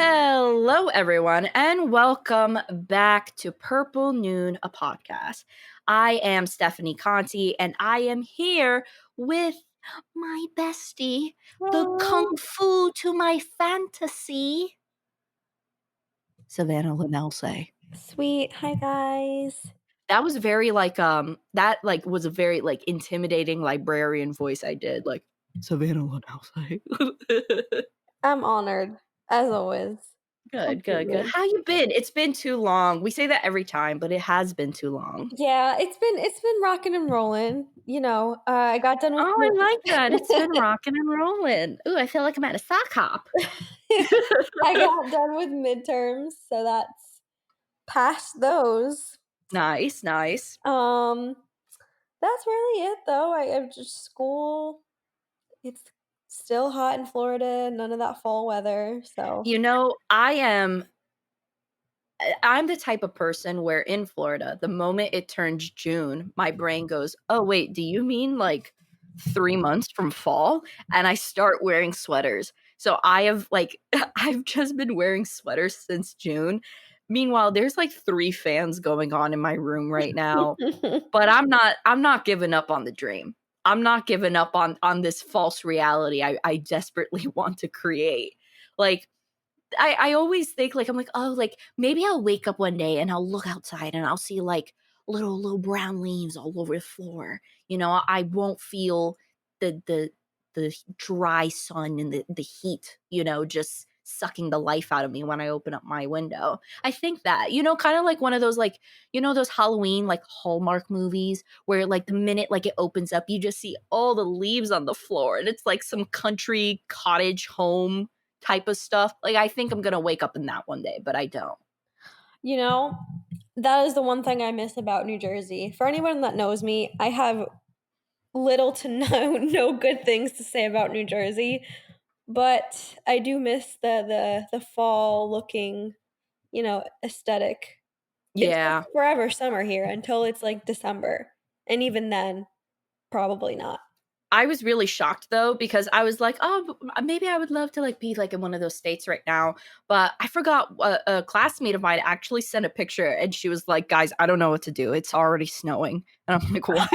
Hello, everyone, and welcome back to Purple Noon, a podcast. I am Stephanie Conti, and I am here with my bestie, the kung fu to my fantasy, Savanna and Lanausse. Sweet. Hi, guys. That was very was a very intimidating librarian voice I did, like Savanna and Lanausse. I'm honored, as always. Good. Completely. How you been? It's been too long. We say that every time, but it has been too long. Yeah, it's been rocking and rolling. I got done with. Oh, I like that. It's been rocking and rolling. Ooh, I feel like I'm at a sock hop. I got done with midterms, so that's past those. Nice. That's really it, though. I've just school. It's still hot in Florida. None of that fall weather. So You know, I'm the type of person where in Florida, the moment it turns June, my brain goes, "Oh, wait, do you mean like 3 months from fall?" And I start wearing sweaters. So I have I've just been wearing sweaters since June. Meanwhile, there's like 3 fans going on in my room right now, but I'm not giving up on the dream. I'm not giving up on this false reality I desperately want to create. Like I always think I'm like, oh, like maybe I'll wake up one day and I'll look outside and I'll see like little brown leaves all over the floor. I won't feel the dry sun and the heat, just sucking the life out of me when I open up my window. I think that, kind of like one of those those Halloween like Hallmark movies where like the minute like it opens up, you just see all the leaves on the floor and it's like some country cottage home type of stuff. Like I think I'm gonna wake up in that one day, but I don't. That is the one thing I miss about New Jersey. For anyone that knows me, I have little to no good things to say about New Jersey, but I do miss the fall looking, aesthetic. It's Yeah. forever summer here until it's like December, and even then, probably not. I was really shocked though because I was like, oh, maybe I would love to like be like in one of those states right now. But I forgot a classmate of mine actually sent a picture and she was like, guys, I don't know what to do. It's already snowing. And I'm like, what?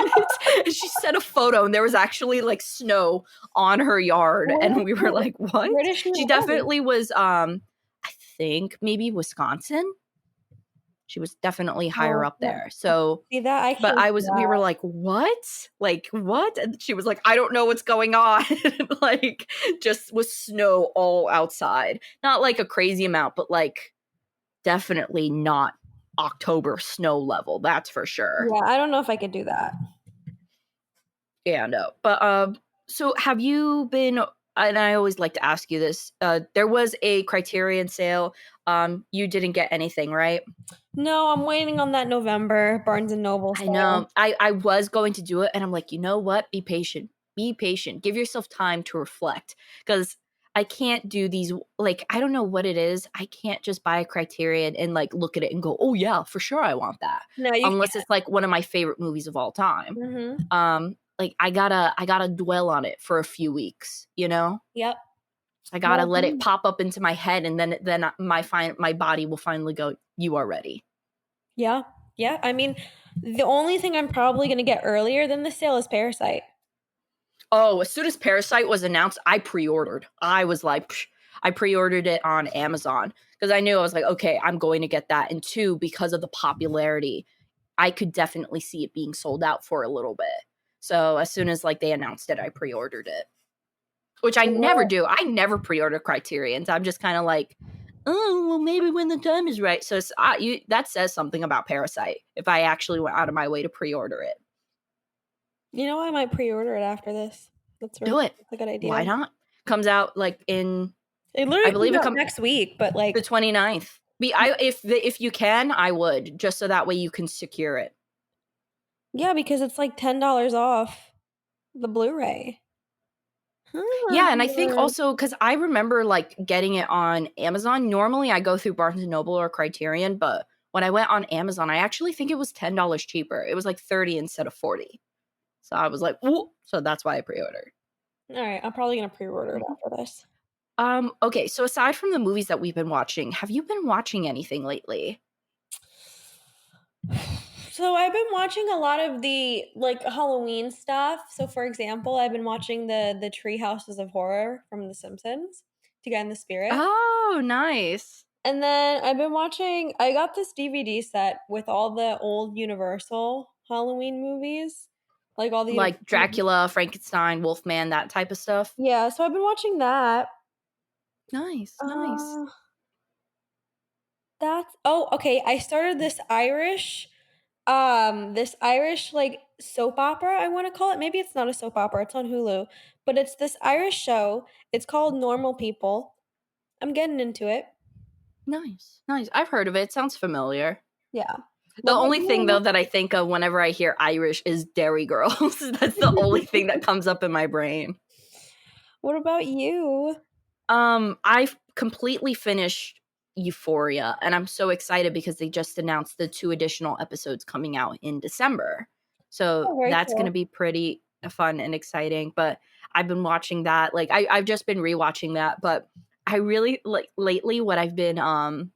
And she sent a photo and there was actually like snow on her yard. And we were like, what? Where does she She live? definitely was, I think maybe Wisconsin. She was definitely higher up Yeah. there. So See that? I but can't do we were that. like, "What? Like, what?" And she was like, "I don't know what's going on." Like, just with snow all outside. Not like a crazy amount, but like definitely not October snow level, that's for sure. Yeah, I don't know if I could do that. Yeah, no. But so have you been, and I always like to ask you this, there was a Criterion sale. You didn't get anything, right? No, I'm waiting on that November Barnes and Noble I sale. know. I was going to do it and I'm like, you know what? Be patient. Be patient. Give yourself time to reflect because I can't do these like I don't know what it is. I can't just buy a Criterion and like look at it and go, "Oh yeah, for sure I want that." No, you Unless can't. it's like one of my favorite movies of all time. Mhm. Like I got to dwell on it for a few weeks, you know? Yep. I got to Well, let it pop up into my head and then my body will finally go, "You are ready." yeah. Yeah. I mean, the only thing I'm probably going to get earlier than the sale is Parasite. Oh, as soon as Parasite was announced, I pre-ordered. I was like, psh, I pre-ordered it on Amazon because I knew I was like, okay, I'm going to get that. And two, because of the popularity, I could definitely see it being sold out for a little bit. So as soon as like they announced it, I pre-ordered it, which I never Well, do. I never pre-order Criterions. I'm just kind of like, oh, well, maybe when the time is right. So that says something about Parasite if I actually went out of my way to pre-order it. I might pre-order it after this. Do it. That's a good idea. Why not? Comes out like in It I literally believe comes it out comes next week, but the like, 29th. If you can, I would just so that way you can secure it. yeah, because it's like $10 off the Blu-ray. Yeah, and I think also because I remember like getting it on Amazon. Normally, I go through Barnes and Noble or Criterion, but when I went on Amazon, I actually think it was $10 cheaper. It was like 30 instead of 40. So I was like, ooh. So that's why I pre-ordered. All right, I'm probably gonna pre-order it Mhm. after this. Okay, so aside from the movies that we've been watching, have you been watching anything lately? So I've been watching a lot of the like Halloween stuff. So for example, I've been watching the Tree Houses of Horror from The Simpsons to get in the spirit. Oh, nice. And then I've been watching I got this DVD set with all the old Universal Halloween movies. Like all the Like Universal. Dracula, Frankenstein, Wolfman, that type of stuff? Yeah, so I've been watching that. Nice, nice. Uh that's oh, okay. I started this Irish like soap opera, I want to call it. Maybe it's not a soap opera, it's on Hulu, but it's this Irish show. It's called Normal People. I'm getting into it. Nice, nice. I've heard of it. Sounds familiar. Yeah. The What about only thing though you? that I think of whenever I hear Irish is Dairy Girls. That's the only thing that comes up in my brain. What about you? I've completely finished Euphoria, and I'm so excited because they just announced the 2 additional episodes coming out in December. So Oh, very that's gonna cool. be pretty fun and exciting. But I've been watching that. Like I've just been rewatching that, but I really like lately what I've been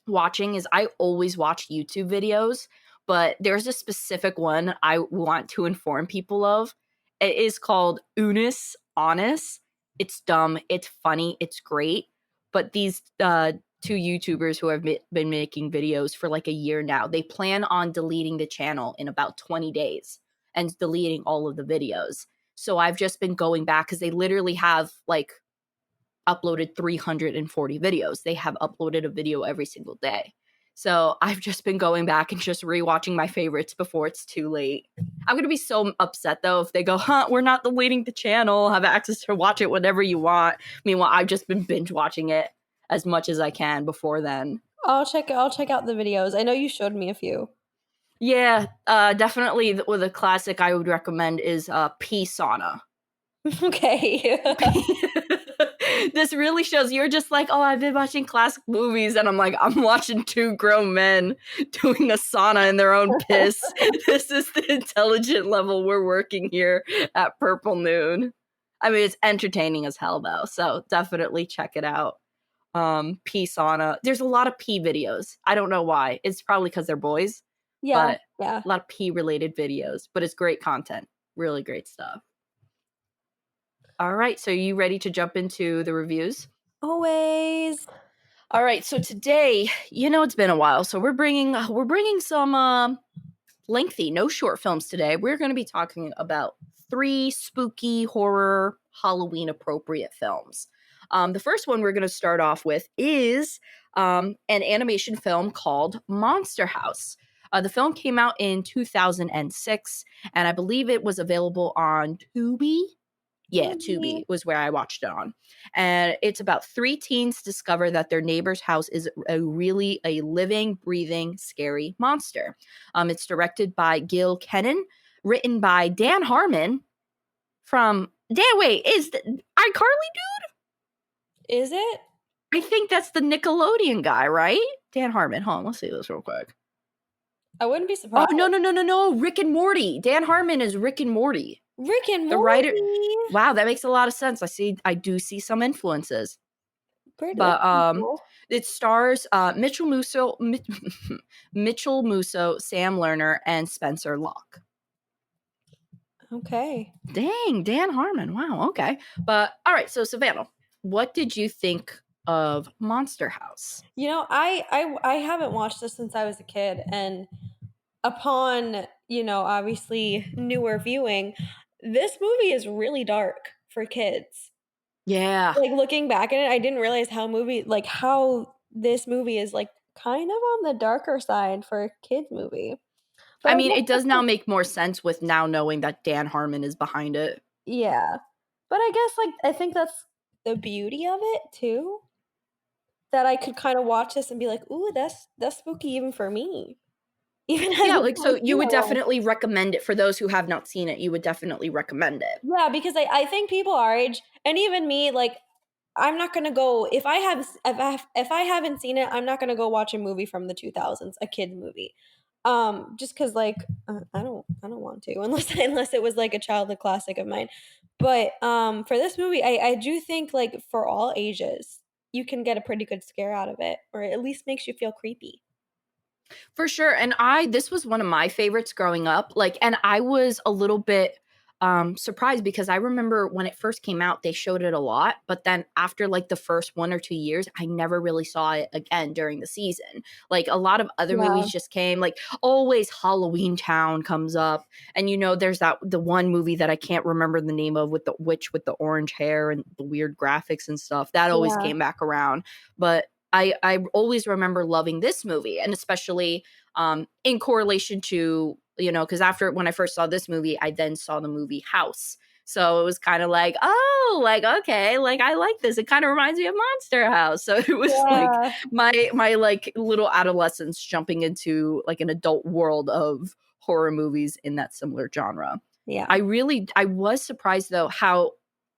watching is I always watch YouTube videos, but there's a specific one I want to inform people of. It is called Unis Honest. It's dumb, it's funny, it's great. But these two YouTubers who have been making videos for like a year now, they plan on deleting the channel in about 20 days and deleting all of the videos. So I've just been going back because they literally have like uploaded 340 videos. They have uploaded a video every single day. So I've just been going back and just rewatching my favorites before it's too late. I'm gonna be so upset though if they go, huh, we're not deleting the channel, have access to watch it whenever you want. Meanwhile, I've just been binge watching it as much as I can before then. I'll check out the videos. I know you showed me a few. Yeah, definitely with a classic I would recommend is P Sauna. Okay. This really shows you're just like, oh, I've been watching classic movies, and I'm like, I'm watching two grown men doing a sauna in their own piss. This is the intelligent level we're working here at Purple Noon. I mean, it's entertaining as hell though, so definitely check it out. Pee sauna. There's a lot of pee videos. I don't know why. It's probably because they're boys, Yeah, but yeah. a lot of pee related videos. But it's great content. Really great stuff. All right, so you ready to jump into the reviews? Always. All right, so today, it's been a while, so we're bringing some lengthy, no short films today. We're going to be talking about 3 spooky horror Halloween appropriate films. The first one we're going to start off with is an animation film called Monster House. The film came out in 2006, and I believe it was available on Tubi. Yeah, Tubi. Tubi was where I watched it on. And it's about 3 teens discover that their neighbor's house is a living, breathing, scary monster. It's directed by Gil Kennan, written by Dan Harmon from Dan. Wait, is iCarly? Is it? I think that's the Nickelodeon guy, right? Dan Harmon. Hold on, let's see this real quick. I wouldn't be Oh surprised. no, no, no, no, no! Rick and Morty. Dan Harmon is Rick and Morty. Rick and The writer. Morty. Wow, that makes a lot of sense. I do see some influences. That's But pretty cool. it stars Mitchell Musso, Sam Lerner, and Spencer Locke. Okay. Dang, Dan Harmon. Wow, okay. But all right, so Savannah, what did you think of Monster House? I haven't watched this since I was a kid, and upon, obviously newer viewing, this movie is really dark for kids. Yeah. Like looking back at it, I didn't realize how this movie is like kind of on the darker side for a kids movie. But I I mean, guess it does now make more sense with now knowing that Dan Harmon is behind it. yeah. But I guess I think that's the beauty of it too. That I could kind of watch this and be like, "Ooh, that's spooky even for me." Even as Yeah, a like so you would 14-year-old. definitely recommend it for those who have not seen it. You would definitely recommend it. Yeah, because I think people our age and even me, like, I'm not gonna go if I haven't seen it, I'm not gonna go watch a movie from the 2000s, a kids movie. Just because like I don't want to unless it was like a childhood classic of mine. But for this movie, I do think like for all ages, you can get a pretty good scare out of it, or at least makes you feel creepy. For sure, and this was one of my favorites growing up, like, and I was a little bit, surprised because I remember when it first came out, they showed it a lot, but then after, like, the first 1 or 2 years, I never really saw it again during the season. Like, a lot of other Yeah, movies just came, like, always Halloween Town comes up, and, there's the one movie that I can't remember the name of with the witch with the orange hair and the weird graphics and stuff, that always yeah, came back around, but I always remember loving this movie, and especially in correlation to, because after when I first saw this movie, I then saw the movie House. So it was kind of like, oh, like, okay, like I like this. It kind of reminds me of Monster House. So it was like yeah, my like little adolescence jumping into like an adult world of horror movies in that similar genre. yeah. I was surprised though how,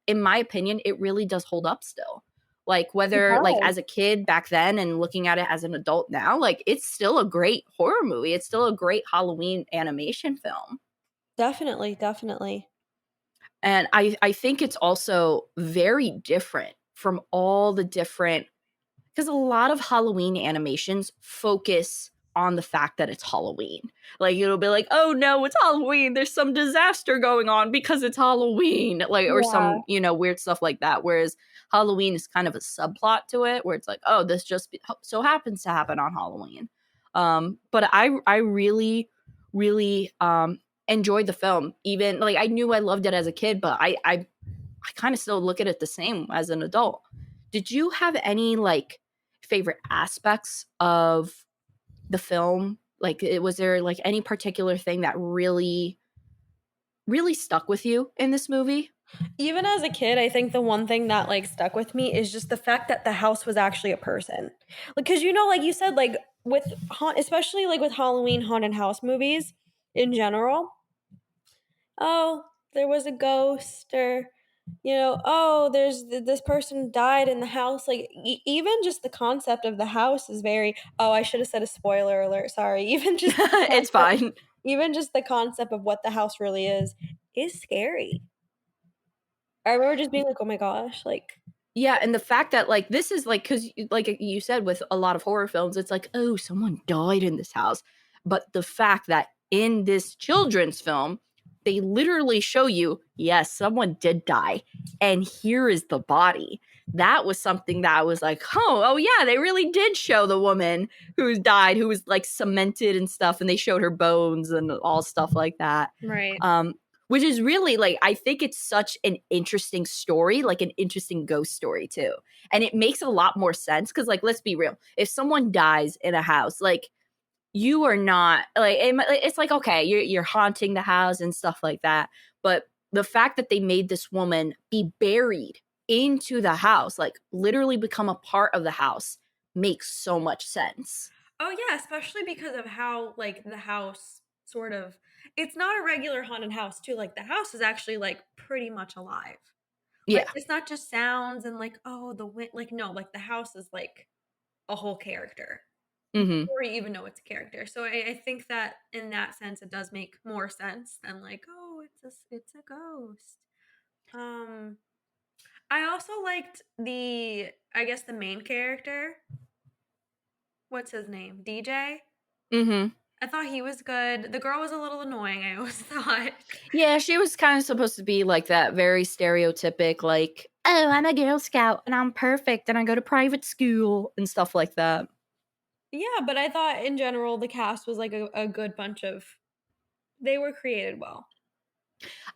in my opinion, it really does hold up still. Like It whether like does. as a kid back then and looking at it as an adult now, like it's still a great horror movie. It's still a great Halloween animation film. Definitely, definitely. And I think it's also very different from all the different, because a lot of Halloween animations focus on the fact that it's Halloween. Like it'll be like, "Oh no, it's Halloween. There's some disaster going on because it's Halloween." Like or Yeah, some, weird stuff like that. Whereas Halloween is kind of a subplot to it where it's like, "Oh, this just so happens to happen on Halloween." But I really enjoyed the film. Even like I knew I loved it as a kid, but I kind of still look at it the same as an adult. Did you have any like favorite aspects of the film? Like, was there like any particular thing that really stuck with you in this movie? even as a kid, I think the one thing that like stuck with me is just the fact that the house was actually a person. Because like you said, like with especially like with Halloween haunted house movies in general, oh, there was a ghost, or oh, this person died in the house. Like even just the concept of the house is very. Oh, I should have said a spoiler alert. Sorry. It's fine. Even just the concept of what the house really is scary. I remember just being like, "Oh my gosh!" Like, Yeah, and the fact that like this is like because like you said with a lot of horror films, it's like, oh, someone died in this house. But the fact that in this children's film, they literally show you, yes, someone did die, and here is the body. That was something that was like, oh yeah, they really did show the woman who's died, who was like cemented and stuff, and they showed her bones and all stuff like that. right. Um, which is really like I think it's such an interesting story, like an interesting ghost story too. And it makes a lot more sense cuz like let's be real. If someone dies in a house, like you are not like it's like okay, you're haunting the house and stuff like that. But the fact that they made this woman be buried into the house, like literally become a part of the house makes so much sense. Oh yeah, especially because of how like the house sort of it's not a regular haunted house too. Like the house is actually like pretty much alive. Like Yeah. it's not just sounds and like oh the wind like no, like the house is like a whole character Mhm. before you even know it's a character. So I think that in that sense it does make more sense than like oh it's a ghost. Um I also liked the I guess the main character. What's his name? DJ? Mhm. I thought he was good. The girl was a little annoying, I always thought. Yeah, she was kind of supposed to be like that very stereotypic, like, oh, I'm a Girl Scout and I'm perfect and I go to private school and stuff like that. Yeah, but I thought in general the cast was like a good bunch of they were created well.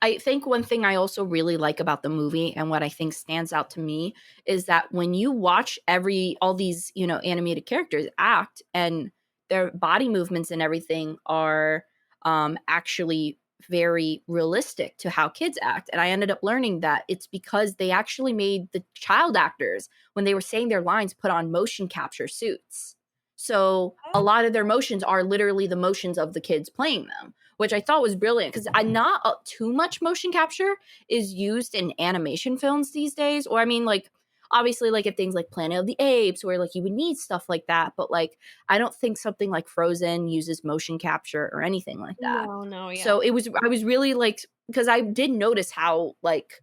I think one thing I also really like about the movie and what I think stands out to me is that when you watch all these, animated characters act and their body movements and everything are actually very realistic to how kids act. And I ended up learning that it's because they actually made the child actors, when they were saying their lines, put on motion capture suits. So a lot of their motions are literally the motions of the kids playing them, which I thought was brilliant because I not too much motion capture is used in animation films these days. Or I mean, like obviously like at things like Planet of the Apes where like you would need stuff like that, but like I don't think something like Frozen uses motion capture or anything like that. No, no, yeah. So I was really like, because I did notice how like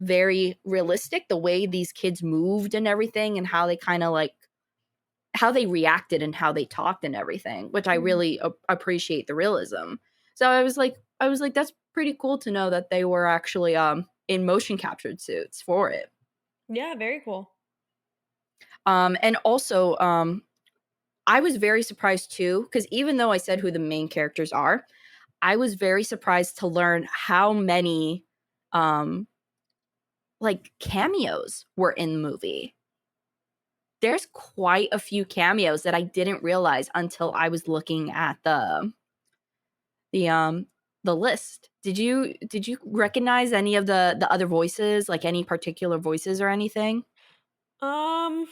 very realistic the way these kids moved and everything, and how they kind of like how they reacted and how they talked and everything, which I Mhm. really appreciate the realism. So I was like, that's pretty cool to know that they were actually in motion captured suits for it. Yeah, very cool. And also I was very surprised too, because even though I said who the main characters are, I was very surprised to learn how many um like cameos were in the movie. There's quite a few cameos that I didn't realize until I was looking at the um the list. Did you recognize any of the other voices, like any particular voices or anything? Um,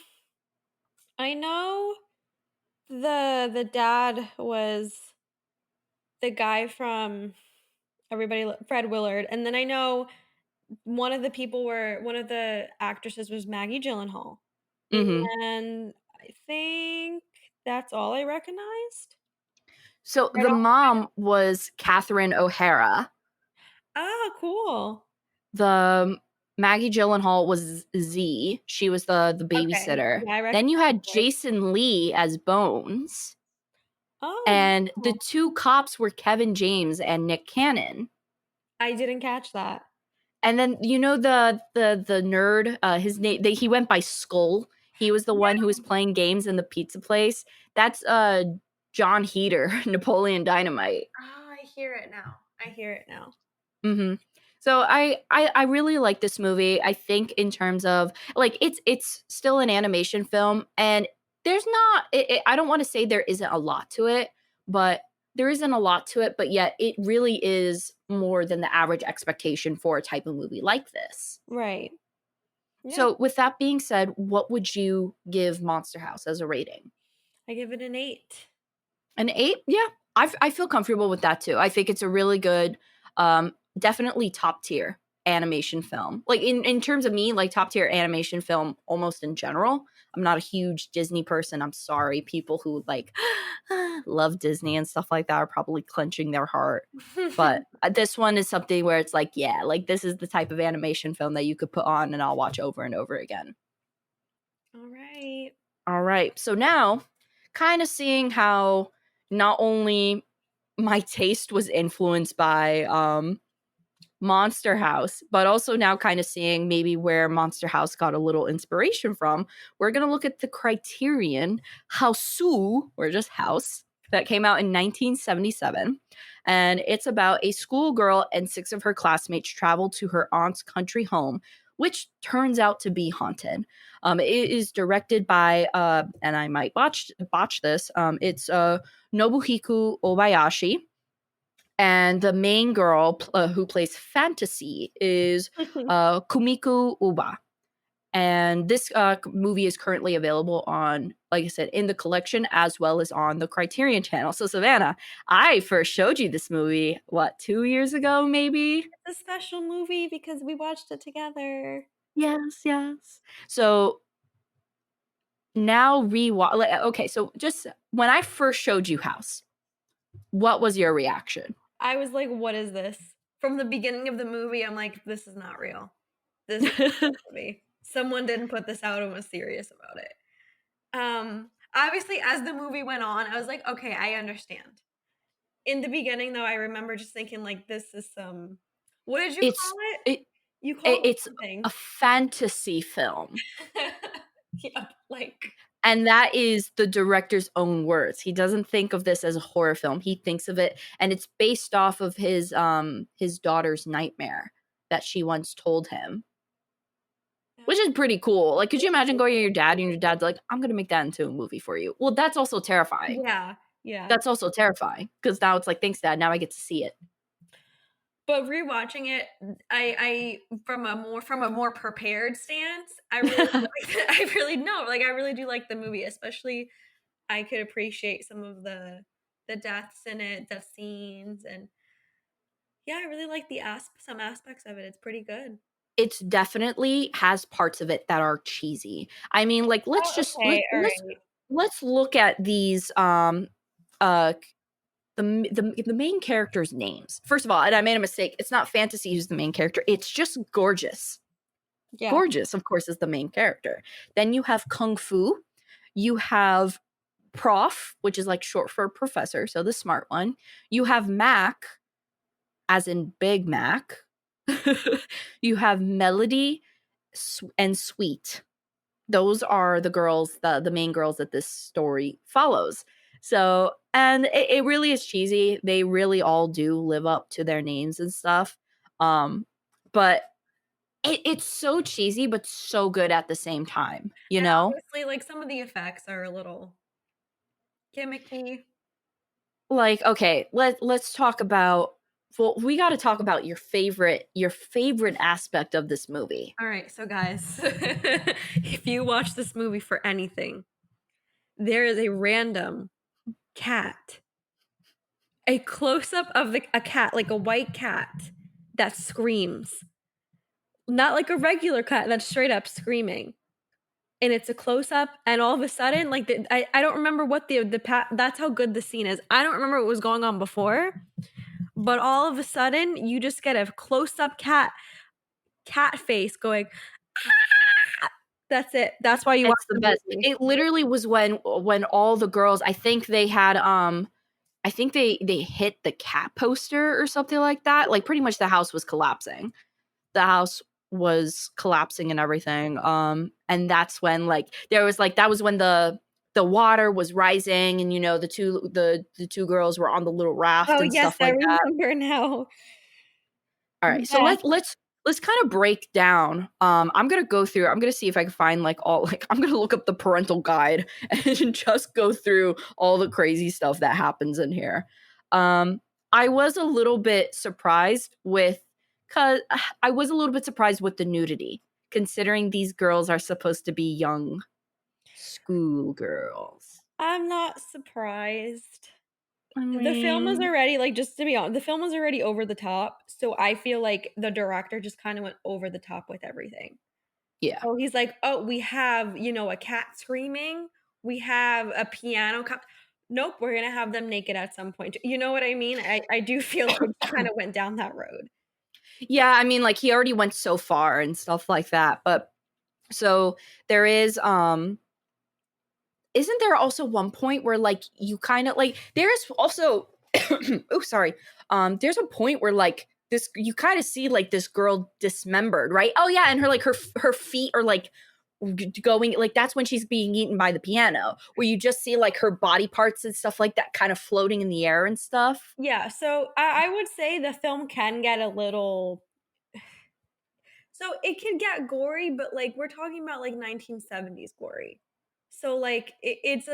I know the dad was the guy from Fred Willard, and then I know one of the actresses was Maggie Gyllenhaal, Mhm. and I think that's all I recognized. So I the don't mom was Catherine O'Hara. Oh, cool. The Maggie Gyllenhaal was Z. She was the Okay, babysitter. yeah, I Then recognize you the had voice. Jason Lee as Bones, Oh, and the wow. two cops were Kevin James and Nick Cannon. I didn't catch that. And then you know the nerd, his name he went by Skull. He was the Yeah. one who was playing games in the pizza place. That's John Heater, Napoleon Dynamite. Oh, I hear it now. I hear it now. Hmm. So I really like this movie. I think in terms of like it's still an animation film, and there's not. I don't want to say there isn't a lot to it, but there isn't a lot to it. But yet it really is more than the average expectation for a type of movie like this. Right. Yeah, So with that being said, what would you give Monster House as a rating? I give it an 8. An 8? Yeah. I feel comfortable with that too. I think it's a really good, definitely top tier animation film. Like in terms of me, like top tier animation film almost in general. I'm not a huge Disney person. I'm sorry. People who like love Disney and stuff like that are probably clenching their heart. But this one is something where it's like, yeah, like this is the type of animation film that you could put on and I'll watch over and over again. Alright. All right. So now, kind of seeing how not only my taste was influenced by Monster House, but also now kind of seeing maybe where Monster House got a little inspiration from, we're going to look at the Criterion House, or just House, that came out in 1977. And it's about a schoolgirl and six of her classmates travel to her aunt's country home, which turns out to be haunted. It is directed by, and I might botch this, it's Nobuhiko Obayashi, and the main girl who plays Fantasy is Kumiko Uba. And this movie is currently available on, like I said, in the collection as well as on the Criterion channel. So, Savannah, I first showed you this movie, what, 2 years ago, maybe? It's a special movie because we watched it together. Yes, yes. So now rewatch. Okay, so just when I first showed you House, what was your reaction? I was like, "What is this?" From the beginning of the movie, I'm like, "This is not real. This is supposed to be. Someone didn't put this out and was serious about it." Obviously, as the movie went on, I was like, "Okay, I understand." In the beginning, though, I remember just thinking, like, "This is some" what did you it's call it? it, You called it it's a something. fantasy film. Yep, like And that is the director's own words. He doesn't think of this as a horror film. He thinks of it, and it's based off of his daughter's nightmare that she once told him, which is pretty cool. Like, could you imagine going to your dad and your dad's like, "I'm gonna make that into a movie for you." Well, that's also terrifying. Yeah, yeah. That's also terrifying because now it's like, thanks, dad. Now I get to see it. But rewatching it, from a more prepared stance, I really I really know, like, I really do like the movie, especially I could appreciate some of the deaths in it, death scenes, and yeah, I really like some aspects of it, it's pretty good. it's definitely has parts of it that are cheesy. I mean, like, let's Oh, just okay, all right. let's look at these uh the main characters' names. First of all, and I made a mistake. It's not Fantasy who's the main character. It's just Gorgeous. Yeah. Gorgeous, of course, is the main character. Then you have Kung Fu. You have Prof, which is like short for professor, so the smart one. You have Mac, as in Big Mac. You have Melody and Sweet. Those are the girls, the main girls that this story follows. So, and it really is cheesy. They really all do live up to their names and stuff. But it's so cheesy, but so good at the same time, you And know? obviously, like, some of the effects are a little gimmicky. Like, okay, let's talk about, well, we got to talk about your favorite aspect of this movie. All right, so guys, if you watch this movie for anything, there is a random cat, a close up of a cat, like a white cat that screams. Not like a regular cat that's straight up screaming. And it's a close up, and all of a sudden, like, I don't remember what that's how good the scene is. I don't remember what was going on before, but all of a sudden, you just get a close up cat face going, "Ah!" That's it. That's why you watch It's the the best. movie. It literally was when all the girls, I think they had I think they hit the cat poster or something like that. Like pretty much the house was collapsing. The house was collapsing and everything. And that's when like there was like that was when the water was rising, and you know the two girls were on the little raft Oh, and yes, stuff I like that. remember now. All right, so Yeah. let's kind of break down. I'm gonna go through. I'm gonna see if I can find like all like I'm gonna look up the parental guide and just go through all the crazy stuff that happens in here. I was a little bit surprised with, cause I was a little bit surprised with the nudity, considering these girls are supposed to be young schoolgirls. I'm not surprised. I The film was mean, already, like, just to be honest, the film was already over the top, so I feel like the director just kinda went over the top with everything. yeah. So he's like, "Oh, we have, a cat screaming, we have a piano co" Nope, we're gonna have them naked at some point. You know what I mean? I do feel like he kinda went down that road. Yeah, I mean, like he already went so far and stuff like that. But so there is isn't there also one point where like you kind of like there's also oh sorry there's a point where like this you kind of see like this girl dismembered, right? Oh yeah, and her like her feet are like going like that's when she's being eaten by the piano, where you just see like her body parts and stuff like that kind of floating in the air and stuff. Yeah, so I would say the film can get a little, so it can get gory, but, like, we're talking about, like, 1970s gory. So, like, it's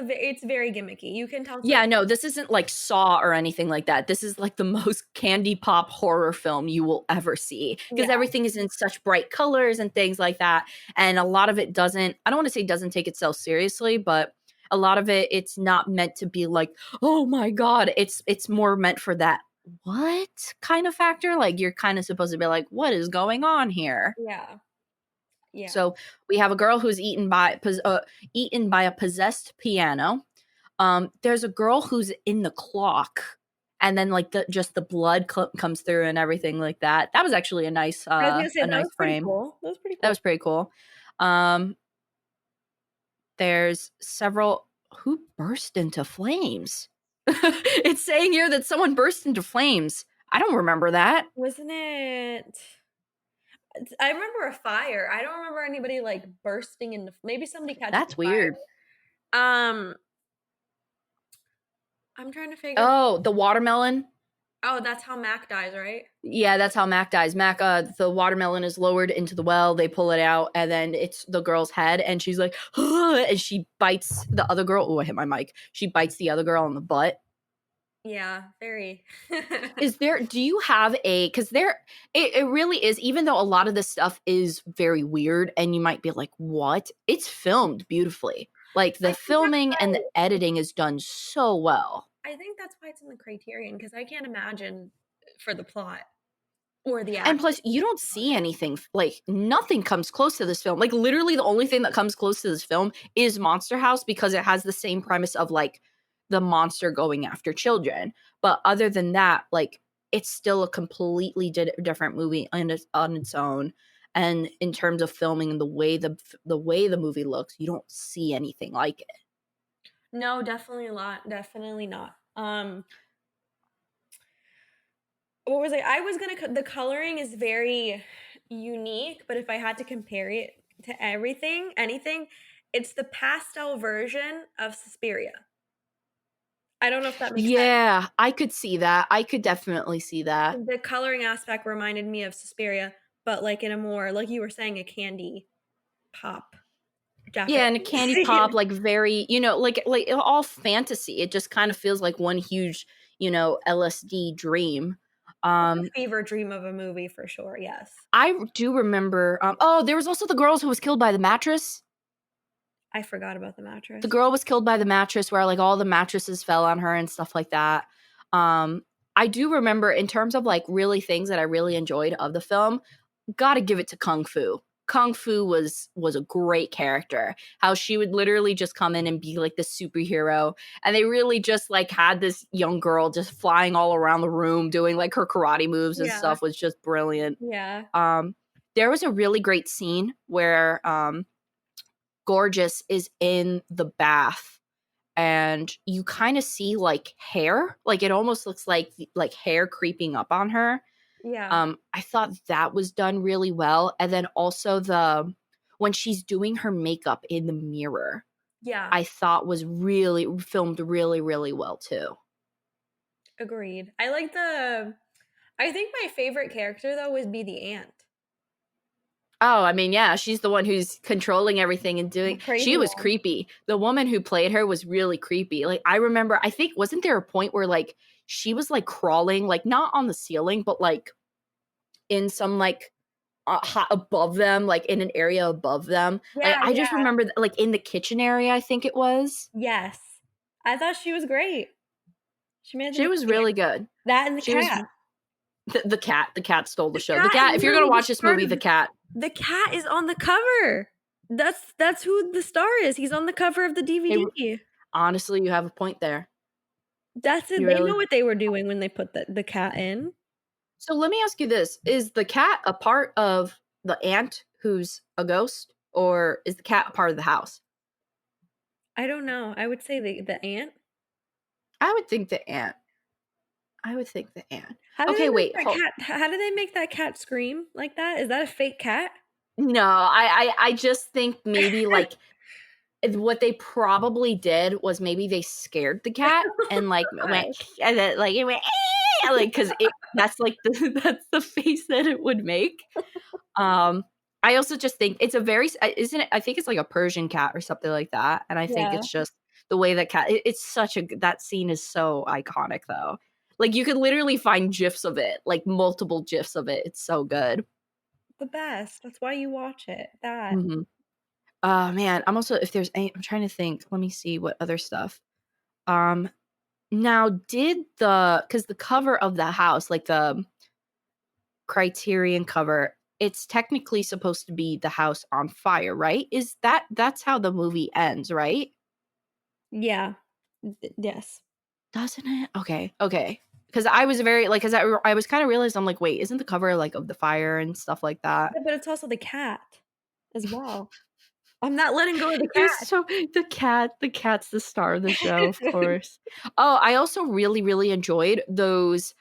very gimmicky. You can tell Yeah, no, this isn't like Saw or anything like that. This is like the most candy pop horror film you will ever see, yeah, because everything is in such bright colors and things like that. And a lot of it doesn't, I don't want to say doesn't take itself seriously, but a lot of it, it's not meant to be like, oh my God. It's more meant for that what kind of factor. Like you're kind of supposed to be like, what is going on here? yeah, yeah. So we have a girl who's eaten by a possessed piano. There's a girl who's in the clock, and then like just the blood comes through and everything like that. That was actually I was gonna say a that nice was pretty frame. cool. That was pretty That cool. was pretty cool. Um, there's several who burst into flames. It's saying here that someone burst into flames. I don't remember that. Wasn't it, I remember a fire. I don't remember anybody, like, bursting into, maybe somebody catching That's fire. weird. I'm trying to figure, Oh, the watermelon. oh, that's how Mac dies, right? Yeah, that's how Mac dies. Mac, the watermelon is lowered into the well. They pull it out, and then it's the girl's head, and she's like, and she bites the other girl. Oh, I hit my mic. She bites the other girl in the butt. Yeah, very. Is there? Do you have a? Because there, it really is. Even though a lot of this stuff is very weird, and you might be like, "What?" It's filmed beautifully. Like I the think that's filming and why the editing is done so well. I think that's why it's in the Criterion, because I can't imagine for the plot. Or the And act. plus, you don't see anything like, nothing comes close to this film. Like, literally, the only thing that comes close to this film is Monster House because it has the same premise of, like, the monster going after children. But other than that, like, it's still a completely different movie on its own. And in terms of filming and the way the movie looks, you don't see anything like it. No, definitely not. Definitely not. What was I was gonna the coloring is very unique, but if I had to compare it to anything, it's the pastel version of Suspiria. I don't know if that makes sense. Yeah, I could see that. I could definitely see that. The coloring aspect reminded me of Suspiria, but like in a more, like you were saying, a candy pop Yeah, and a candy Japanese. pop, like, very, like all fantasy. It just kind of feels like one huge, LSD dream. It's a Um, fever dream of a movie for sure. Yes, I do remember, oh, there was also the girls who was killed by the mattress. I forgot about the The mattress. girl was killed by the mattress where, like, all the mattresses fell on her and stuff like that. Um, I do remember in terms of, like, really things that I really enjoyed of the film, gotta give it to Kung Fu. Kung Fu was a great character. How she would literally just come in and be like this superhero, and they really just like had this young girl just flying all around the room doing like her karate moves and Yeah, stuff was just brilliant. yeah, Um, there was a really great scene where Gorgeous is in the bath and you kind of see like hair, like it almost looks like hair creeping up on her. yeah, I thought that was done really well, and then also when she's doing her makeup in the mirror, yeah. I thought was really filmed really, really well too. Agreed. I think my favorite character though would be the aunt, Oh, I mean, yeah, she's the one who's controlling everything and the doing she crazy was one. creepy. The woman who played her was really creepy. Like, I remember I think wasn't there a point where, like, she was, like, crawling, like, not on the ceiling, but, like, in some, like, above them, like, in an area above them. Like, Yeah, I just yeah. remember, like, in the kitchen area, I think it was. Yes. I thought she was great. She made the She was movie. really good. That and the She was cat. the cat stole the The show. The cat is cat if you're gonna literally the watch this star movie, of the cat. the cat is on the cover. That's who the star is. He's on the cover of the Hey, DVD. honestly, you have a point there. That's it. You They know really what they were doing when they put the cat in. So let me ask you this, is the cat a part of the aunt who's a ghost, or is the cat a part of the house? I don't know. I would say the ant. I would think the aunt. I would think the aunt. How do they Okay, make wait, that cat how do they make that cat scream like that? Is that a fake cat? no, I just think maybe, like, what they probably did was maybe they scared the cat and, like, went Gosh. and then, like, it went, like, 'cause that's, like, the that's the face that it would make. Um, I also just think it's a very isn't it I think it's like a Persian cat or something like that, and I think Yeah, it's just the way that it's such a that scene is so iconic, though. Like, you could literally find GIFs of it, like, multiple GIFs of it, it's so good. the best. That's why you watch it. That. Mhm. Oh, man, I'm also if there's any I'm trying to think, let me see what other stuff. Um, now did because the cover of the house, like, the Criterion cover, it's technically supposed to be the house on fire, right? That's how the movie ends, right? Yeah. Yes. Doesn't it? Okay, okay. Because I was very like, because I was kind of realized I'm like, wait, isn't the cover like of the fire and stuff like that? Yeah, but it's also the cat as well. I'm not letting go of the You're cat. so the cat's the star of the show, of course. Oh, I also really, really enjoyed those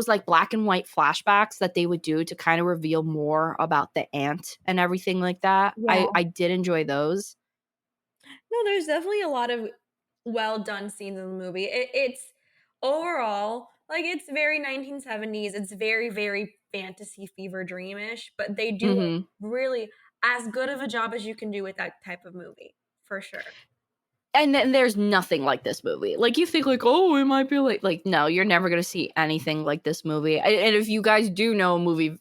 like black and white flashbacks that they would do to kind of reveal more about the aunt and everything like that. Yeah. I did enjoy those. No, there's definitely a lot of well done scenes in the movie. It's overall like it's very 1970s. It's very very fantasy fever dreamish, but they do Mhm. really as good of a job as you can do with that type of movie for sure. And then there's nothing like this movie. Like, you think like, "Oh, it might be like," no, you're never gonna see anything like this movie. And if you guys do know a movie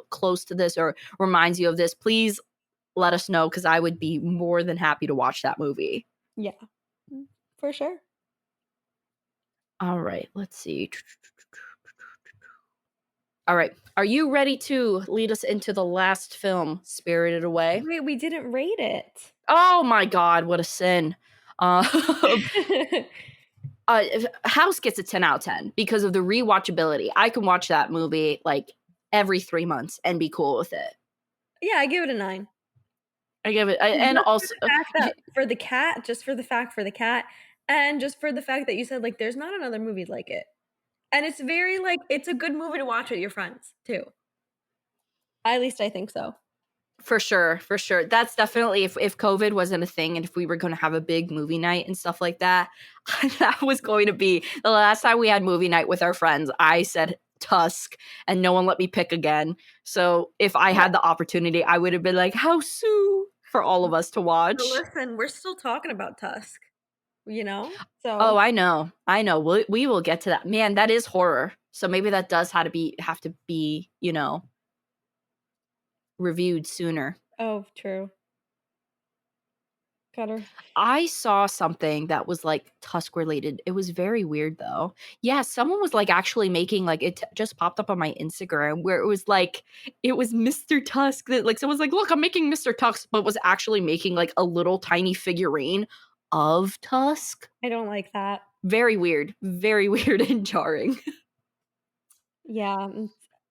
close to this or reminds you of this, please let us know because I would be more than happy to watch that movie. Yeah, for sure. Alright, let's see. All right. Are you ready to lead us into the last film, Spirited Away? Wait, we didn't rate it. Oh my God, what a sin. Uh, House gets a 10 out of 10 because of the rewatchability. I can watch that movie like every 3 months and be cool with it. Yeah, I give it a 9. I give it, Just and for also, the fact that for the cat, just for the fact for the cat, and just for the fact that you said, like, there's not another movie like it. And it's very, like, it's a good movie to watch with your friends, too. At least I think so. for sure, for sure. That's definitely if COVID wasn't a thing and if we were going to have a big movie night and stuff like that, that was going to be the last time we had movie night with our friends. I said Tusk, and no one let me pick again. So if I had the opportunity, I would have been like, how soon for all of us to But watch. listen, we're still talking about Tusk, you know? Oh, So, I know, I know. We will get to that. Man, that is horror. So maybe that does have to be reviewed sooner. oh, true. Cutter. I saw something that was like Tusk related. It was very weird though. Yeah, someone was like actually making like just popped up on my Instagram where it was like it was Mr. Tusk that like someone's like, "Look, I'm making Mr. Tusk," but was actually making like a little tiny figurine of Tusk. I don't like that. Very weird. Very weird and jarring. Yeah,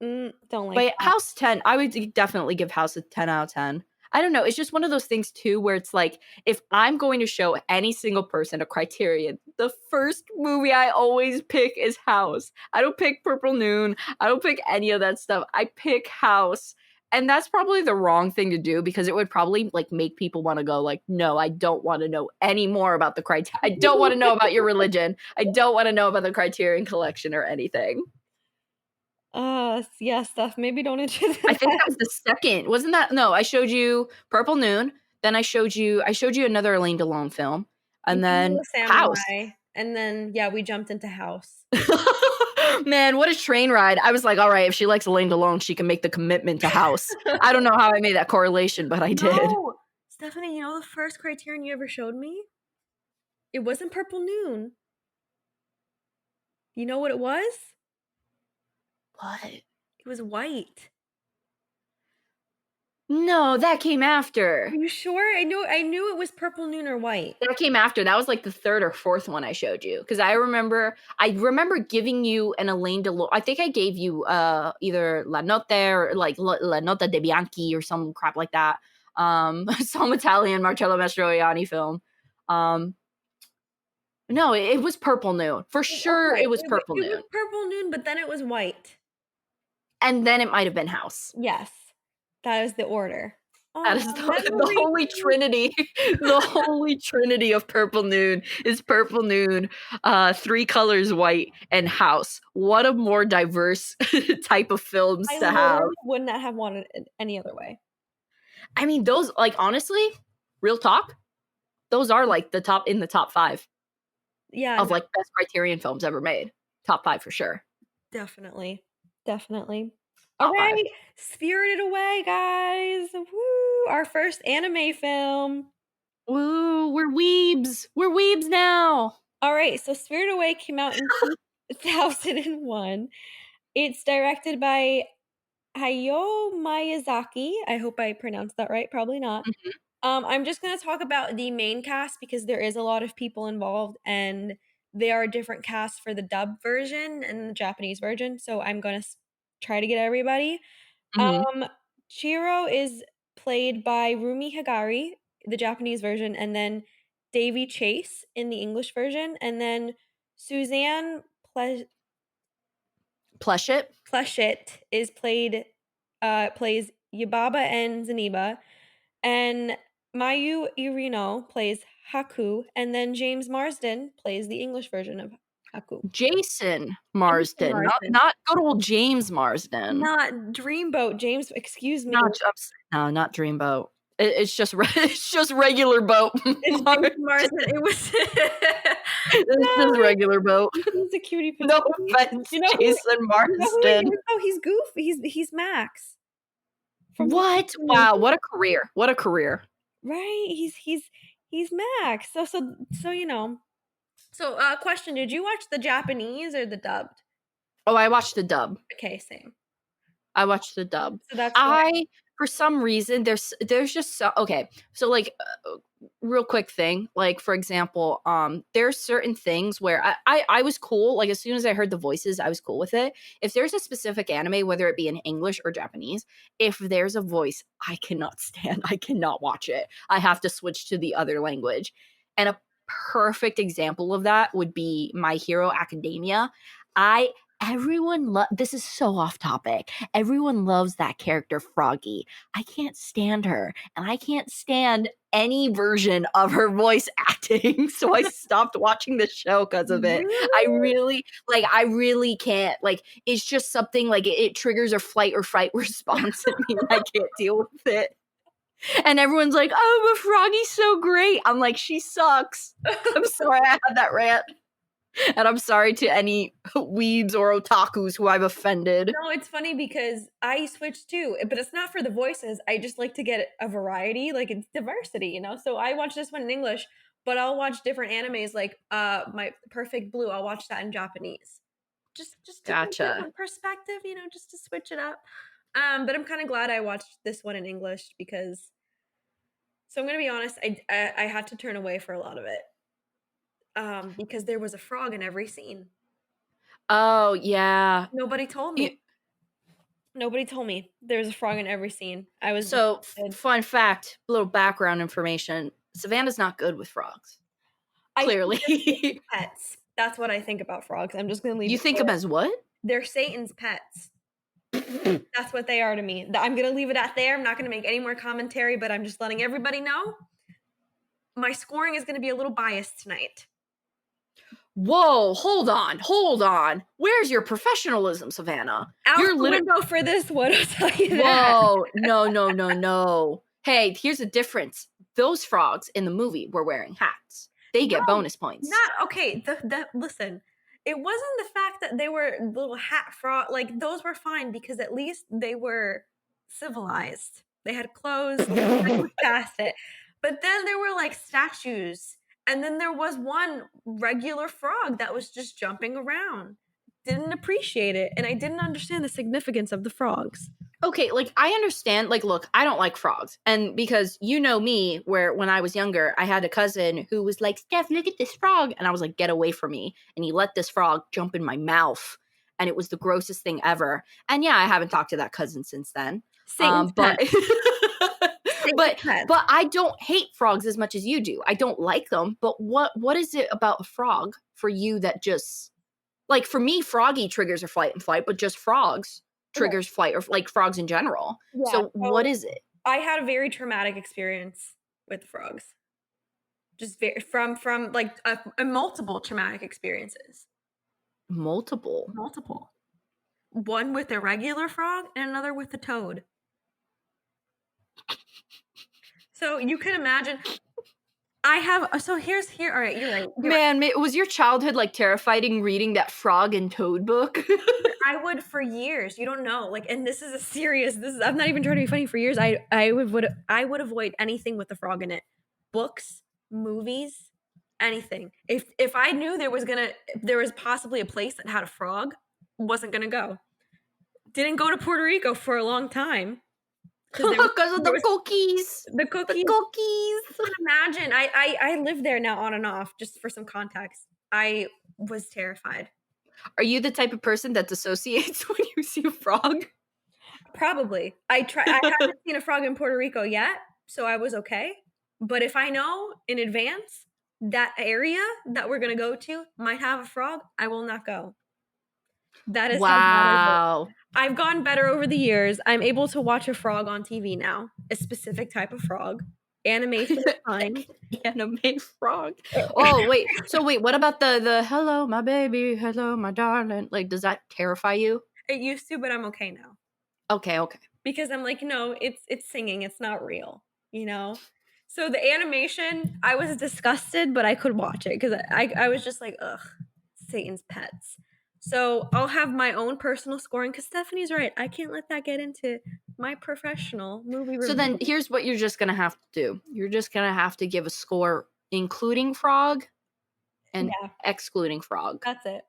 don't like But that. House 10, I would definitely give House a 10 out of 10. I don't know. It's just one of those things too where it's like if I'm going to show any single person a Criterion, the first movie I always pick is House. I don't pick Purple Noon. I don't pick any of that stuff. I pick House. And that's probably the wrong thing to do because it would probably like make people want to go like, no, I don't want to know any more about the Criterion. I don't want to know about your religion. I don't want to know about the Criterion Collection or anything. Yeah, Steph, maybe don't introduce I think that that. was the second. Wasn't that no, I showed you Purple Noon, then I showed you another Alain Delon film, You and gave me then the House. samurai, and then, yeah, we jumped into House. Man, what a train ride. I was like, all right, if she likes Alain Delon, she can make the commitment to House. I don't know how I made that correlation, but I did. No! Stephanie, you know the first Criterion you ever showed me? It wasn't Purple Noon. You know what it was? What? It was White. No, that came Are after. you sure? I knew it was Purple Noon or White. That came after. That was like the third or fourth one I showed you because I remember giving you an Alain Delon. I think I gave you either La Notte or like La Nota de Bianchi or some crap like that. Some Italian Marcello Mastroianni film. Um, no, it was Purple Noon for sure. Okay, It was Purple it was Noon, Purple Noon, but then it was White. and then it might have been House. Yes. That is the order. That Oh, is the memory. holy trinity. The holy trinity of Purple Noon is Purple Noon, Three Colors White, and House. What a more diverse type of films I to have. literally would not have wanted it any other way. I mean, those like honestly, real talk, those are like the top five Yeah, of like best Criterion films ever made. Top five for sure. definitely. Definitely. Top five. Alright, Spirited Away, guys. Woo! Our first anime film. Woo, we're weebs. We're weebs now. Alright, so Spirited Away came out in 2001. It's directed by Hayao Miyazaki. I hope I pronounced that right, probably not. Mhm, I'm just gonna talk about the main cast because there is a lot of people involved, and there are different casts for the dub version and the Japanese version, so I'm gonna try to get everybody. mhm. Chiro is played by Rumi Hagari, the Japanese version, and then Davy Chase in the English version, and then Suzanne Plush it. Pleshit is plays Yubaba and Zaniba, and Mayu Irino plays Haku, and then James Marsden plays the English version of Haku. Jason Jason Marsden, not Marsden. not good old James Marsden. Not Dreamboat, James, excuse me. Not ups no, not Dreamboat. It's just it's just regular boat. It's James Marsden. Marsden. It was It's just no, regular boat. he's a cutie No patootie. offense, Jason You know who he Marsden. is though? He's Goofy. He's Max from the What? Wow, what a career. What a career. right? He's Max. So you know. So, question, did you watch the Japanese or the dubbed? Oh, I watched the dub. Okay, same. I watched the dub. So that's why. For some reason, there's just so okay. So like, real quick thing, like for example, there's certain things where I was cool. Like as soon as I heard the voices, I was cool with it. If there's a specific anime, whether it be in English or Japanese, if there's a voice I cannot stand, I cannot watch it. I have to switch to the other language. And a perfect example of that would be My Hero Academia. I this is so off topic. Everyone loves that character Froggy. I can't stand her, and I can't stand any version of her voice acting. So I stopped watching the show because of it. I really can't. Like, it's just something like it triggers a flight or fight response in me. And I can't deal with it. And everyone's like, "Oh, but Froggy's so great." I'm like, "She sucks." I'm sorry I had that rant. And I'm sorry to any weebs or otakus who I've offended. No, it's funny because I switched too, but it's not for the voices. I just like to get a variety, like it's diversity, you know? So I watch this one in English, but I'll watch different animes like My Perfect Blue. I'll watch that in Japanese. Just to get a Gotcha. different perspective, you know, just to switch it up. But I'm kind of glad I watched this one in English because so I'm gonna be honest, I had to turn away for a lot of it. Because there was a frog in every scene. Oh, yeah. Nobody told You me. Nobody told me there was a frog in every scene. I was So, disgusted. fun fact, little background information. Savannah's not good with frogs. I think they're Clearly. Satan's pets. That's what I think about frogs. I'm just gonna leave You it think there. them as what? They're Satan's pets. That's what they are to me. I'm gonna leave it at there. I'm not gonna make any more commentary, but I'm just letting everybody know my scoring is gonna be a little biased tonight. Whoa, hold on. Where's your professionalism, Savannah? Out You're the literally window for this one, I'll tell you that. Whoa, no. Hey, here's the difference. Those frogs in the movie were wearing hats. They get No, bonus points. not okay. The listen, it wasn't the fact that they were little hat frog. Like those were fine because at least they were civilized. They had clothes. I moved past it, but then there were like statues, and then there was one regular frog that was just jumping around. Didn't appreciate it, and I didn't understand the significance of the frogs. Okay, like I understand, like look, I don't like frogs. And because you know me, where when I was younger, I had a cousin who was like, "Steph, look at this frog." And I was like, "Get away from me." And he let this frog jump in my mouth. And it was the grossest thing ever. And yeah, I haven't talked to that cousin since then. Satan's But pet. but Satan's pet. but I don't hate frogs as much as you do. I don't like them. But what is it about a frog for you that just like for me, froggy triggers are flight and flight, but just frogs triggers flight or like frogs in general. Yeah. So what is it? I had a very traumatic experience with the frogs. Just very, from like a multiple traumatic experiences. Multiple. Multiple. One with a regular frog and another with a toad. So you can imagine. I have. So here. All right, you're right. Man, was your childhood like terrifying reading that frog and toad book? I would for years. You don't know. Like, and this is a serious. This is. I'm not even trying to be funny. For years, I would avoid anything with a frog in it. Books, movies, anything. If I knew there was possibly a place that had a frog, wasn't gonna go. Didn't go to Puerto Rico for a long time Because of the cookies. the cookies. The cookies. Imagine, I lived there now on and off. Just for some context, I was terrified. Are you the type of person that dissociates when you see a frog? Probably. I haven't seen a frog in Puerto Rico yet, so I was okay. But if I know in advance that area that we're gonna go to might have a frog, I will not go. That is how bad Wow. I've gotten better over the years. I'm able to watch a frog on TV now, a specific type of frog. Animation is fine. Anime frog. Oh, wait. So wait, what about the hello, my baby, hello, my darling? Like, does that terrify you? It used to, but I'm okay now. Okay. Because I'm like, no, it's singing, it's not real, you know? So the animation, I was disgusted, but I could watch it because I was just like, ugh, Satan's pets. So I'll have my own personal scoring because Stephanie's right. I can't let that get into my professional movie review. So then here's what you're just gonna have to do. You're just gonna have to give a score including frog and excluding frog. That's it.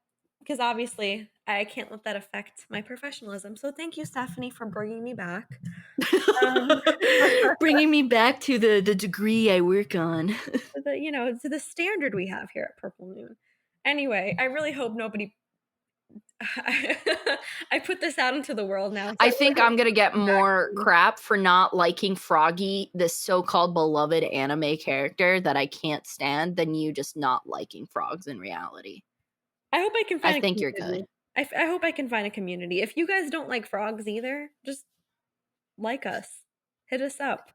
because obviously I can't let that affect my professionalism. So thank you, Stephanie, for bringing me back. Um, Bringing me back to the degree I work on. to the standard we have here at Purple Moon. Anyway, I really hope nobody. I put this out into the world now. So I I really think hope I'm gonna get more nobody- crap for not liking Froggy, this so-called beloved anime character that I can't stand, than you just not liking frogs in reality. I hope I can I find a think you're good. community. I hope I can find a community. If you guys don't like frogs either, just like us. Hit us up.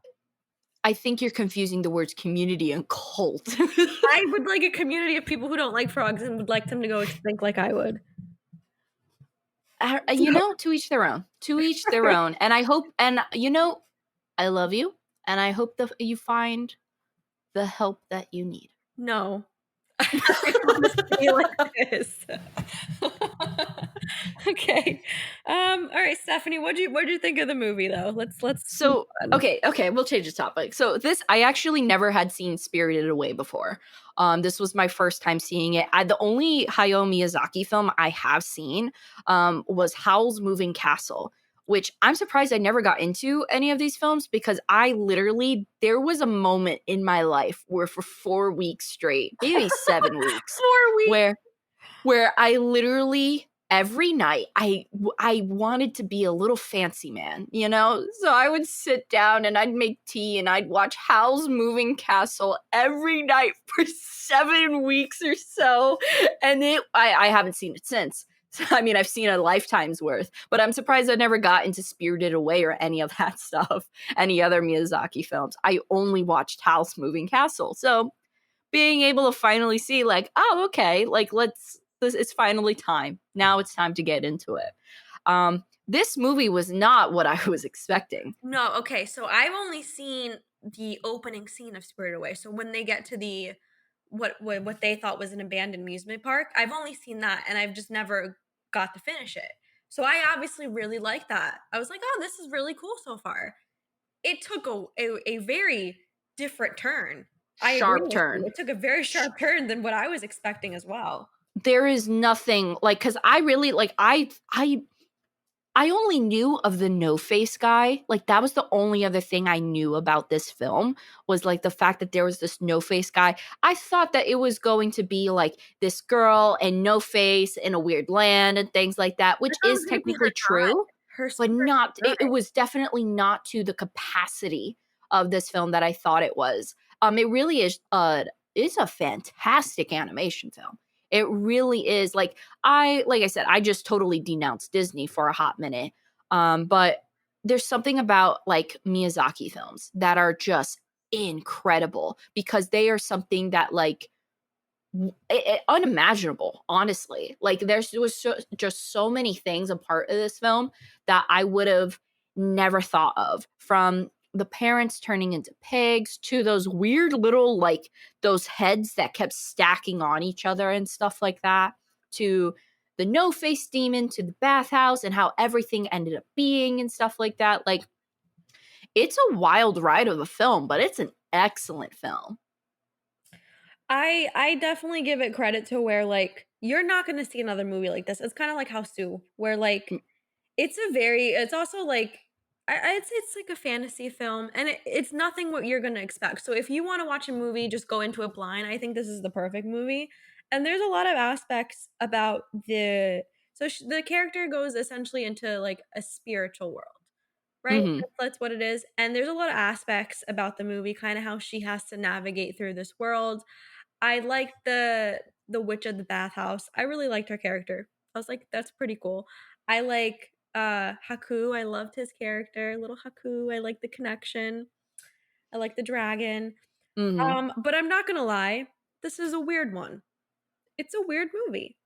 I think you're confusing the words community and cult. I would like a community of people who don't like frogs and would like them to go to think like I would. To each their own. To each their own. And I hope, and I love you, and I hope that you find the help that you need. No. I'll just be like this. Okay. All right, Stephanie, what'd you think of the movie though? Let's move So, on. okay, we'll change the topic. So I actually never had seen Spirited Away before. This was my first time seeing it. The only Hayao Miyazaki film I have seen was Howl's Moving Castle, which I'm surprised I never got into any of these films because there was a moment in my life where for 4 weeks straight, maybe 7 weeks, 4 weeks. where I literally every night I wanted to be a little fancy man, So I would sit down and I'd make tea and I'd watch Howl's Moving Castle every night for 7 weeks or so. And I haven't seen it since. I mean, I've seen a lifetime's worth, but I'm surprised I never got into Spirited Away or any of that stuff, any other Miyazaki films. I only watched Howl's Moving Castle. So being able to finally see like, oh, okay, like it's finally time. Now it's time to get into it. This movie was not what I was expecting. No, okay. So I've only seen the opening scene of Spirited Away. So when they get to the what they thought was an abandoned amusement park, I've only seen that and I've just never got to finish it. So I obviously really like that. I was like, "Oh, this is really cool so far." It took a very different turn. I agree Sharp with you. turn. It took a very sharp turn than what I was expecting as well. There is nothing like because I really like I only knew of the no face guy. Like that was the only other thing I knew about this film was like the fact that there was this no face guy. I thought that it was going to be like this girl and no face in a weird land and things like that, I which thought it was is gonna be her technically god. true, Her but not god. it was definitely not to the capacity of this film that I thought it was. It really is it's a fantastic animation film. It really is like I said, I just totally denounced Disney for a hot minute. But there's something about like Miyazaki films that are just incredible because they are something that like unimaginable, honestly. Like just so many things a part of this film that I would have never thought of, from the parents turning into pigs to those weird little like those heads that kept stacking on each other and stuff like that, to the no face demon, to the bathhouse and how everything ended up being and stuff like that. Like it's a wild ride of a film, but it's an excellent film. I definitely give it credit to where, like, you're not gonna see another movie like this. It's kinda like House 2, where, like, it's also, like, I'd say it's like a fantasy film, and it's nothing what you're gonna expect. So if you wanna watch a movie, just go into it blind, I think this is the perfect movie, and there's a lot of aspects about the character goes essentially into, like, a spiritual world, right? Mm-hmm. That's what it is, and there's a lot of aspects about the movie, kinda how she has to navigate through this world. I like the witch of the bathhouse. I really liked her character. I was like, "That's pretty cool." I like, Haku. I loved his character, little Haku. I like the connection. I like the dragon. Mm-hmm. But I'm not gonna lie, this is a weird one. It's a weird movie.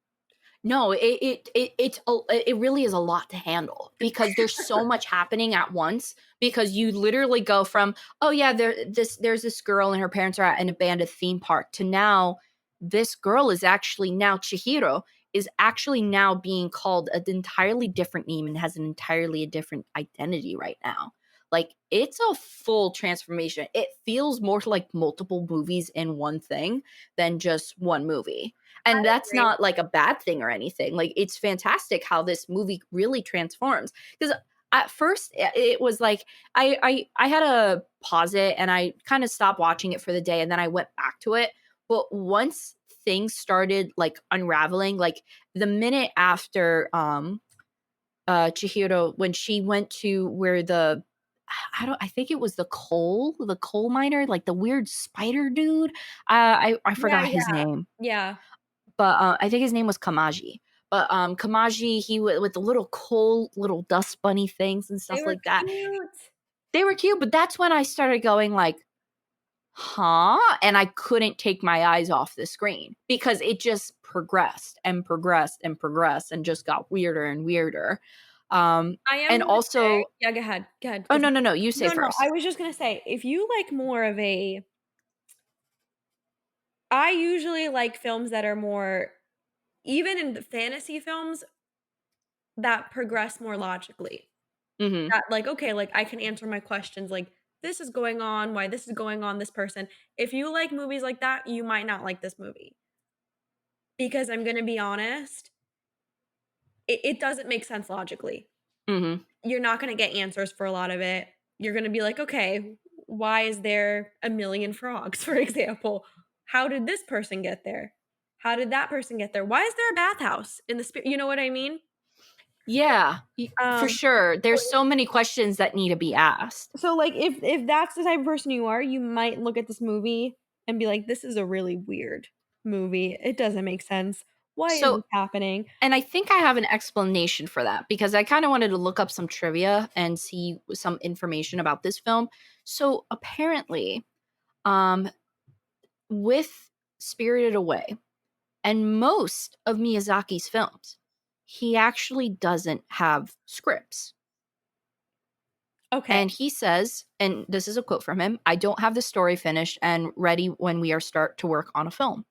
No, it really is a lot to handle because there's so much happening at once. Because you literally go from, oh yeah, there's this girl and her parents are at an abandoned theme park, to now this girl is actually now Chihiro is actually now being called an entirely different name and has an entirely different identity right now. like it's a full transformation. It feels more like multiple movies in one thing than just one movie. I And that's agree. not like a bad thing or anything. Like it's fantastic how this movie really transforms. Because at first it was like I had to pause it and I kind of stopped watching it for the day and then I went back to it. But once things started like unraveling, like the minute after Chihiro, when she went to where I think it was the coal miner, like the weird spider dude. I Yeah, forgot his yeah. name, Yeah. but I think his name was Kamaji. But Kamaji, with the little coal, little dust bunny things and They stuff were like that. cute. They were cute, but that's when I started going like, huh? And I couldn't take my eyes off the screen because it just progressed and progressed and progressed and just got weirder and weirder. I am And gonna say also, yeah, go ahead. Go ahead, oh 'cause no, no, no, you say no, no, I first. was just gonna say, if you like more of a I usually like films that are more even in the fantasy films that progress more logically. Mhm. That like, okay, like, I can answer my questions, like, "This is going on, why this is going on, this person." If you like movies like that, you might not like this movie. Because I'm gonna be honest, it doesn't make sense logically. Mhm. You're not gonna get answers for a lot of it. You're gonna be like, "Okay, why is there a million frogs?" For example. "How did this person get there? How did that person get there? Why is there a bathhouse in the you know what I mean? Yeah, for Um, sure. There's so many questions that need to be asked. so, like, if that's the type of person you are, you might look at this movie and be like, "This is a really weird movie. It doesn't make sense. Why is So, this happening?" and I think I have an explanation for that because I kind of wanted to look up some trivia and see some information about this film. So, apparently, um with Spirited Away and most of Miyazaki's films, he actually doesn't have scripts. Okay. And he says, and this is a quote from him, I don't have the story finished and ready when we are start to work on a film.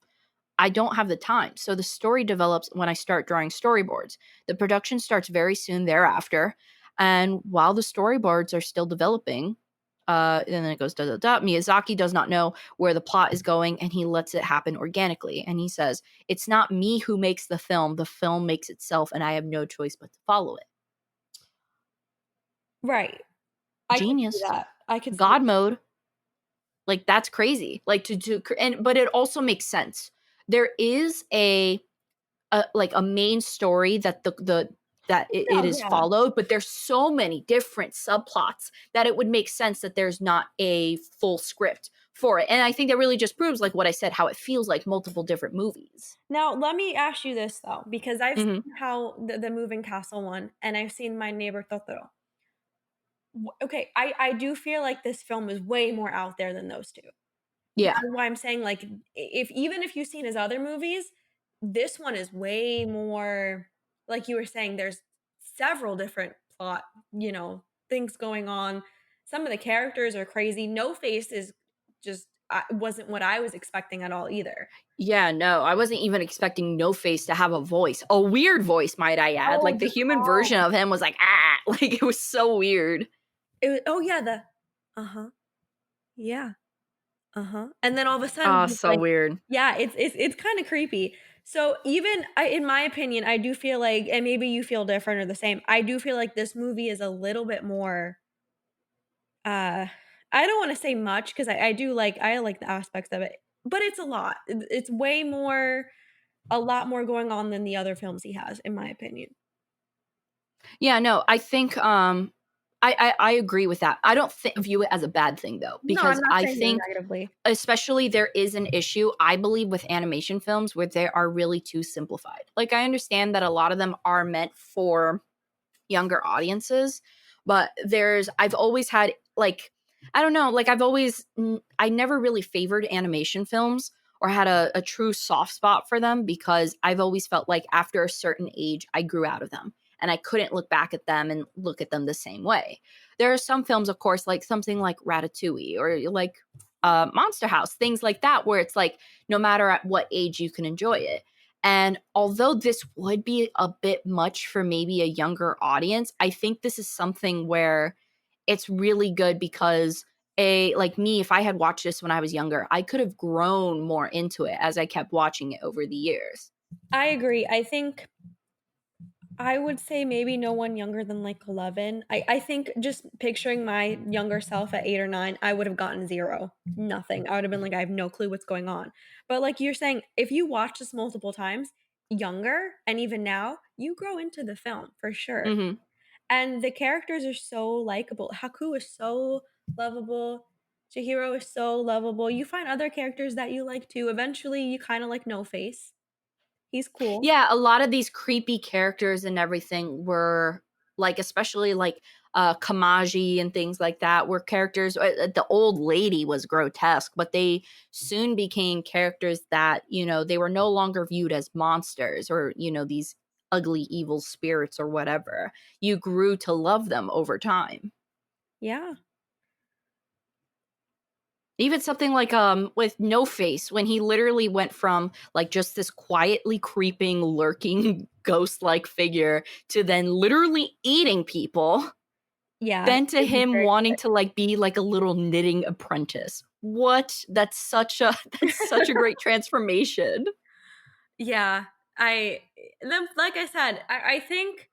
I don't have the time. So the story develops when I start drawing storyboards. The production starts very soon thereafter. And while the storyboards are still developing, and then it goes da da da. Miyazaki does not know where the plot is going and he lets it happen organically. And he says, it's not me who makes the film makes itself, and I have no choice but to follow it. Right. I could see Genius. that. I could see God mode. Like that's crazy. Like and but it also makes sense. There is a like a main story that the that it no, is yeah. followed, but there's so many different subplots that it would make sense that there's not a full script for it. And I think that really just proves like what I said, how it feels like multiple different movies. Now, let me ask you this though, because I've Mhm. seen how the Moving Castle one, and I've seen My Neighbor Totoro. Okay, I do feel like this film is way more out there than those 2. Yeah. That's why I'm saying, like, if even if you've seen his other movies, this one is way more like you were saying, there's several different plot, things going on. Some of the characters are crazy. No Face is just wasn't what I was expecting at all either. Yeah, no, I wasn't even expecting No Face to have a voice. A weird voice, might I add. Oh, Like the the human version call. of him was like, ah, like it was so weird. Oh, yeah, the uh-huh, yeah. Uh-huh, and then all of a sudden, Oh, he's so like weird. yeah, it's kinda creepy. So, even in my opinion, I do feel like and maybe you feel different or the same, I do feel like this movie is a little bit more, uh I don't wanna say much 'cause I like the aspects of it, but it's a lot. It's way more a lot more going on than the other films he has, in my opinion. Yeah, no, I think I agree with that. I don't view it as a bad thing though, No, I'm because not I saying it think negatively. especially there is an issue I believe with animation films where they are really too simplified. Like I understand that a lot of them are meant for younger audiences, but I've always had like I don't know, like I never really favored animation films or had a true soft spot for them because I've always felt like after a certain age I grew out of them and I couldn't look back at them and look at them the same way. There are some films, of course, like something like Ratatouille or like Monster House, things like that, where it's like no matter at what age you can enjoy it. And although this would be a bit much for maybe a younger audience, I think this is something where it's really good because like me, if I had watched this when I was younger, I could have grown more into it as I kept watching it over the years. I agree. I think I would say maybe no one younger than like 11. I think just picturing my younger self at 8 or 9, I would have gotten 0. Nothing. I would have been like, I have no clue what's going on. But like you're saying, if you watch this multiple times, younger and even now, you grow into the film for sure. Mhm. And the characters are so likable. Haku is so lovable. Chihiro is so lovable. You find other characters that you like too. Eventually, you kind of like No Face. He's cool. Yeah, a lot of these creepy characters and everything were like, especially like Kamaji and things like that, were characters. The old lady was grotesque, but they soon became characters that, they were no longer viewed as monsters or, these ugly, evil spirits or whatever. You grew to love them over time. Yeah. Even something like with No Face, when he literally went from like just this quietly creeping, lurking ghost-like figure to then literally eating people, Yeah. then to It was him very wanting quick. to like be like a little knitting apprentice. What? That's such a that's such a great transformation. Yeah. Like I said, I think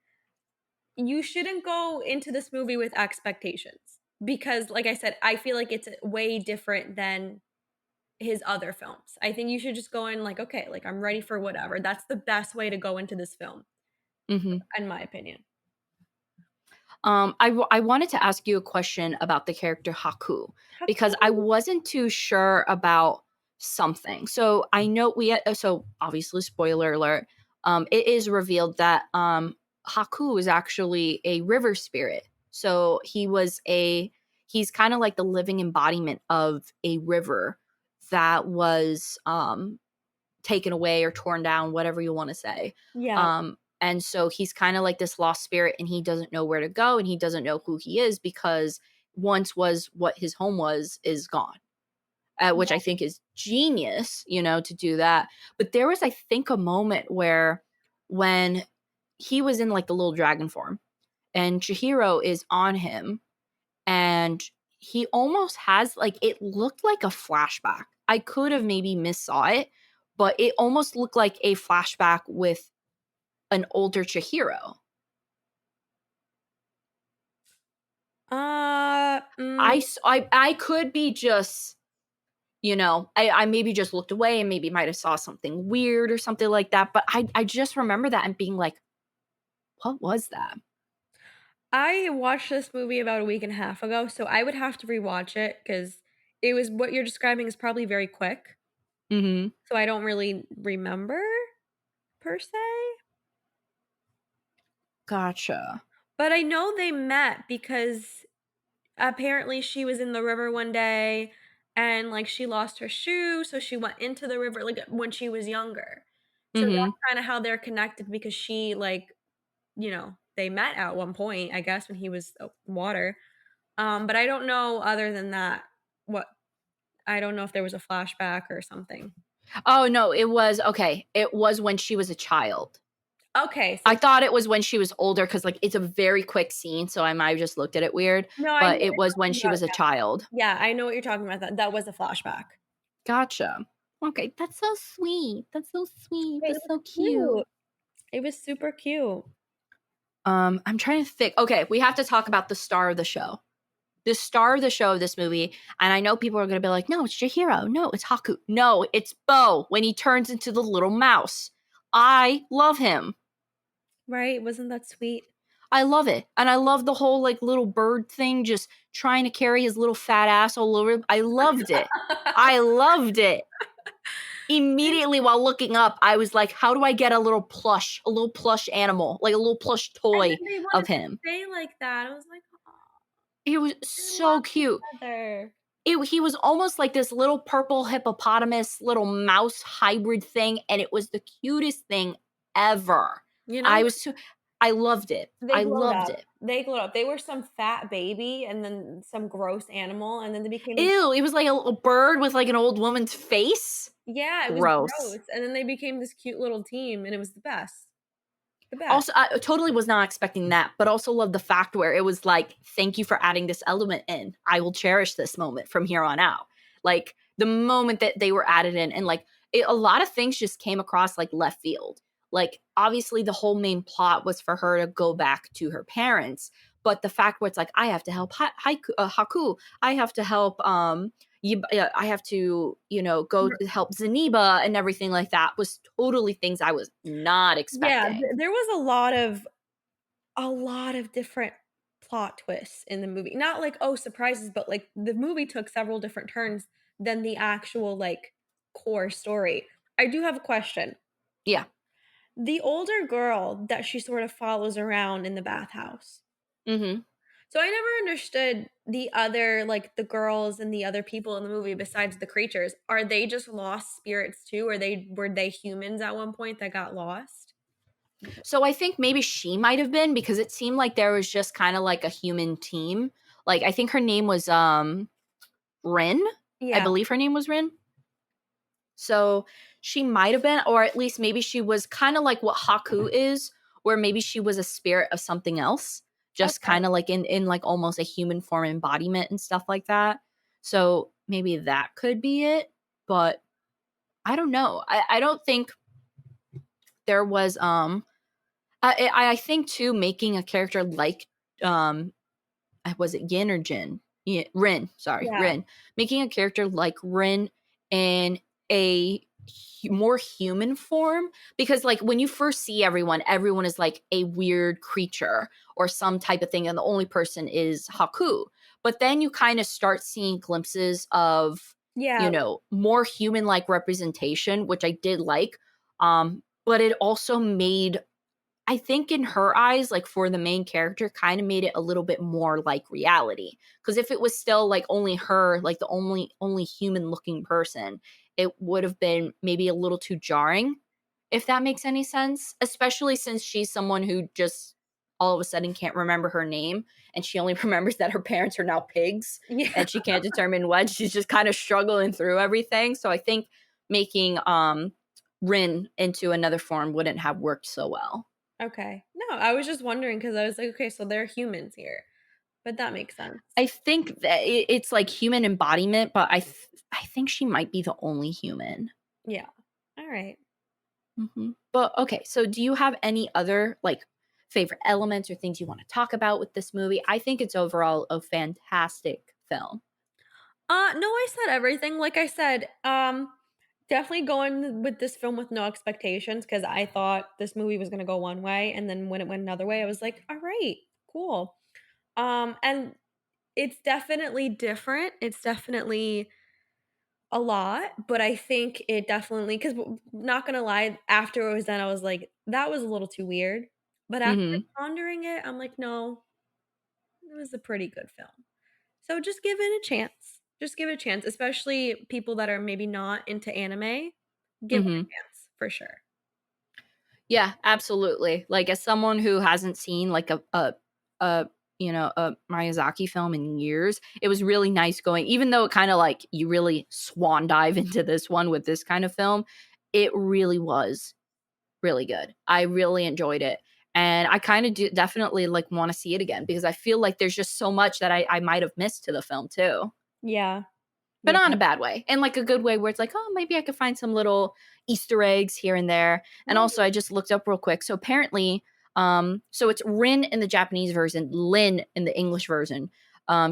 you shouldn't go into this movie with expectations because, like I said, I feel like it's way different than his other films. I think you should just go in like, okay, like I'm ready for whatever. That's the best way to go into this film, Mhm. in my opinion. I wanted to ask you a question about the character Haku because I Haku. wasn't too sure about something. So I know so obviously spoiler alert. It is revealed that Haku is actually a river spirit. So he's kind of like the living embodiment of a river that was taken away or torn down, whatever you want to say. Yeah. And so he's kind of like this lost spirit and he doesn't know where to go and he doesn't know who he is because once was what his home was is gone. Which I think is genius, to do that. But there was, I think, a moment where when he was in like the little dragon form and Chihiro is on him and he almost has like it looked like a flashback. I could have maybe missaw it, but it almost looked like a flashback with an older Chihiro. Uh, mm, I could be just, I maybe just looked away and maybe might have saw something weird or something like that. But I just remember that and being like, what was that? I watched this movie about a week and a half ago, so I would have to rewatch it because it was what you're describing is probably very quick. Mm-hmm. So I don't really remember per se. Gotcha. But I know they met because apparently she was in the river one day and like she lost her shoe, so she went into the river like when she was younger. So Mm-hmm. that's kind of how they're connected because she like, they met at one point, I guess when he was water. But I don't know other than that what I don't know if there was a flashback or something. Oh no, it was okay. It was when she was a child. Okay, so I thought it was when she was older because, like, it's a very quick scene, so I might have just looked at it weird, no, I know but what it was you're when talking she about. was a child. Yeah, I know what you're talking about. That was a flashback. Gotcha. Okay, that's so sweet. That's so sweet. It That's was so cute. cute. It was super cute. I'm trying to think. Okay, we have to talk about the star of the show. The star of the show of this movie, and I know people are gonna be like, "No, it's Chihiro. No, it's Haku. No, it's Bo when he turns into the little mouse." I love him. Right? Wasn't that sweet? I love it. And I love the whole like little bird thing just trying to carry his little fat ass all over. I loved it. I loved it. Immediately while looking up, I was like, how do I get a little plush animal, like a little plush And toy then they of wanted to him? stay like that. I was like, "Aw, It was they so love cute. each other." He was almost like this little purple hippopotamus, little mouse hybrid thing, and it was the cutest thing ever. You know I what? was so, I loved it. They I glowed loved up. it. They glowed up. They were some fat baby and then some gross animal, and then they became Ew, it was like a little bird with like an old woman's face. yeah, it was Gross. gross, and then they became this cute little team, and it was the best. the bat. Also, I totally was not expecting that, but also love the fact where it was like, thank you for adding this element in. I will cherish this moment from here on out. Like the moment that they were added in, and like a lot of things just came across like left field. Like obviously the whole main plot was for her to go back to her parents, but the fact where it's like I have to help Haku, I have to help I have to, go help Zaniba and everything like that was totally things I was not Yeah, expecting. there was a lot of different plot twists in the movie. Not like, oh, surprises, but like the movie took several different turns than the actual like core story. I do have a question. Yeah. The older girl that she sort of follows around in the bathhouse. Mm-hmm. So I never understood the other, like the girls and the other people in the movie besides the creatures. Are they just lost spirits too? Or were they humans at one point that got lost? So I think maybe she might have been because it seemed like there was just kind of like a human team. Like I think her name was Rin. I Yeah. believe her name was Rin. So she might have been, or at least maybe she was kind of like what Haku is, where maybe she was a spirit of something else, just Okay. kind of like in like almost a human form embodiment and stuff like that. So maybe that could be it, but I don't know. I don't think there was I think too making a character like um was it Yin or Jin? Yeah, Rin, sorry, Yeah. Rin. Making a character like Rin in a more human form, because like when you first see everyone is like a weird creature or some type of thing, and the only person is Haku. But then you kind of start seeing glimpses of, Yeah. more human like representation, which I did like. But it also made, I think in her eyes, like for the main character, kind of made it a little bit more like reality. Because if it was still like only her, like the only human looking person, it would have been maybe a little too jarring, if that makes any sense. Especially since she's someone who just all of a sudden can't remember her name, and she only remembers that her parents are now pigs, Yeah. and she can't determine when. She's just kind of struggling through everything. So I think making Rin into another form wouldn't have worked so well. Okay. No, I was just wondering because I was like, okay, so there are humans here, but that makes sense. I think that it's like human embodiment, but I think she might be the only human. Yeah. All right. But okay, so do you have any other like favorite elements or things you want to talk about with this movie? I think it's overall a fantastic film. No, I said everything. Like I said, definitely going with this film with no expectations because I thought this movie was gonna go one way, and then when it went another way, I was like, all right, cool. And it's definitely different. It's definitely a lot, but I think it definitely because not gonna lie, after it was done, I was like, that was a little too weird. But after Mm-hmm. pondering it, I'm like, no, it was a pretty good film. So just give it a chance. Just give it a chance, especially people that are maybe not into anime. Give it Mm-hmm. a chance for sure. Yeah, absolutely. Like as someone who hasn't seen like a a Miyazaki film in years, it was really nice going, even though it kind of like you really swan dive into this one with this kind of film, it really was really good. I really enjoyed it. And I kind of do definitely like want to see it again because I feel like there's just so much that I might have missed to the film too, Yeah. but Yeah. not in a bad way, in like a good way where it's like, oh, maybe I could find some little Easter eggs here and there. And Oh, also, I just looked up real quick. So apparently, so it's Rin in the Japanese version, Lin in the English version.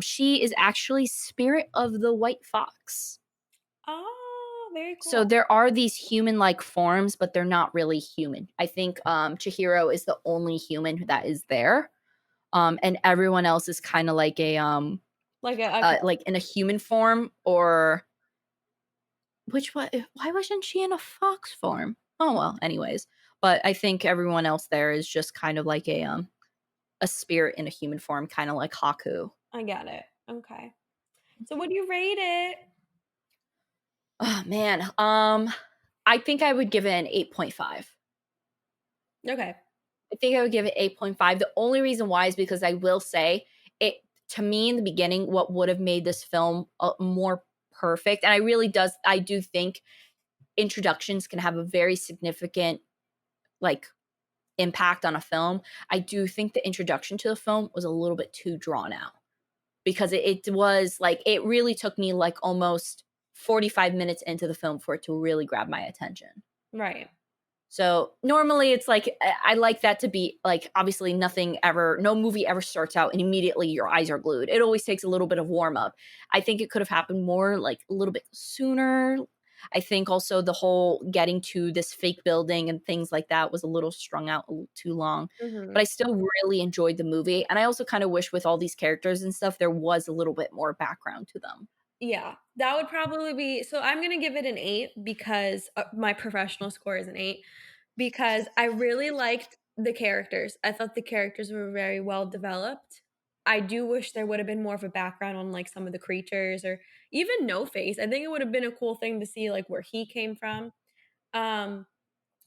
She is actually spirit of the white fox. oh, very So cool. there are these human-like forms, but they're not really human. I think Chihiro is the only human that is there, and everyone else is kind of like a Like a okay. like in a human form, or which one? Why wasn't she in a fox form? Oh well, anyways. But I think everyone else there is just kind of like a spirit in a human form, kind of like Haku. I got it. Okay. So would you rate it? Oh man, I think I would give it an 8.5. Okay. I think I would give it 8.5. The only reason why is because I will say it, to me in the beginning, what would have made this film more perfect, and I do think introductions can have a very significant like impact on a film, I do think the introduction to the film was a little bit too drawn out because it was like it really took me like almost 45 minutes into the film for it to really grab my attention. Right. So normally it's like I like that to be like obviously no movie ever starts out and immediately your eyes are glued. It always takes a little bit of warm up. I think it could have happened more like a little bit sooner. I think also the whole getting to this fake building and things like that was a little strung out a little too long. But I still really enjoyed the movie. And I also kind of wish with all these characters and stuff, there was a little bit more background to them. Yeah, that would probably be so I'm gonna give it an 8 because, my professional score is an 8, because I really liked the characters. I thought the characters were very well developed. I do wish there would have been more of a background on, like, some of the creatures or even No Face. I think it would have been a cool thing to see, like, where he came from. Um,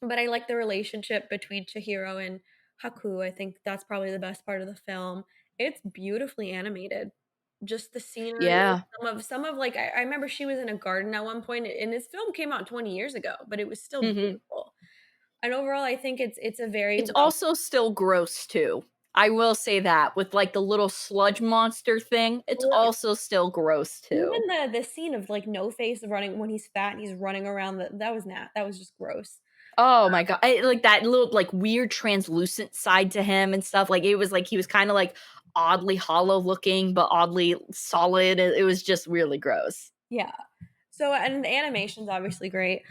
but I like the relationship between Chihiro and Haku. I think that's probably the best part of the film. It's beautifully animated. Just the scenery, Yeah. some of like I remember she was in a garden at one point, and this film came out 20 years ago, but it was still Hmm. beautiful. And overall, I think it's a very It's well also still gross too. I will say that with like the little sludge monster thing, it's well, also still gross too. even the scene of like No Face running when he's fat and he's running around that was just gross. Oh my god. Like that little like weird translucent side to him and stuff. Like it was like he was kind of like oddly hollow looking but oddly solid. It was just really gross. Yeah. So and the animation's obviously great.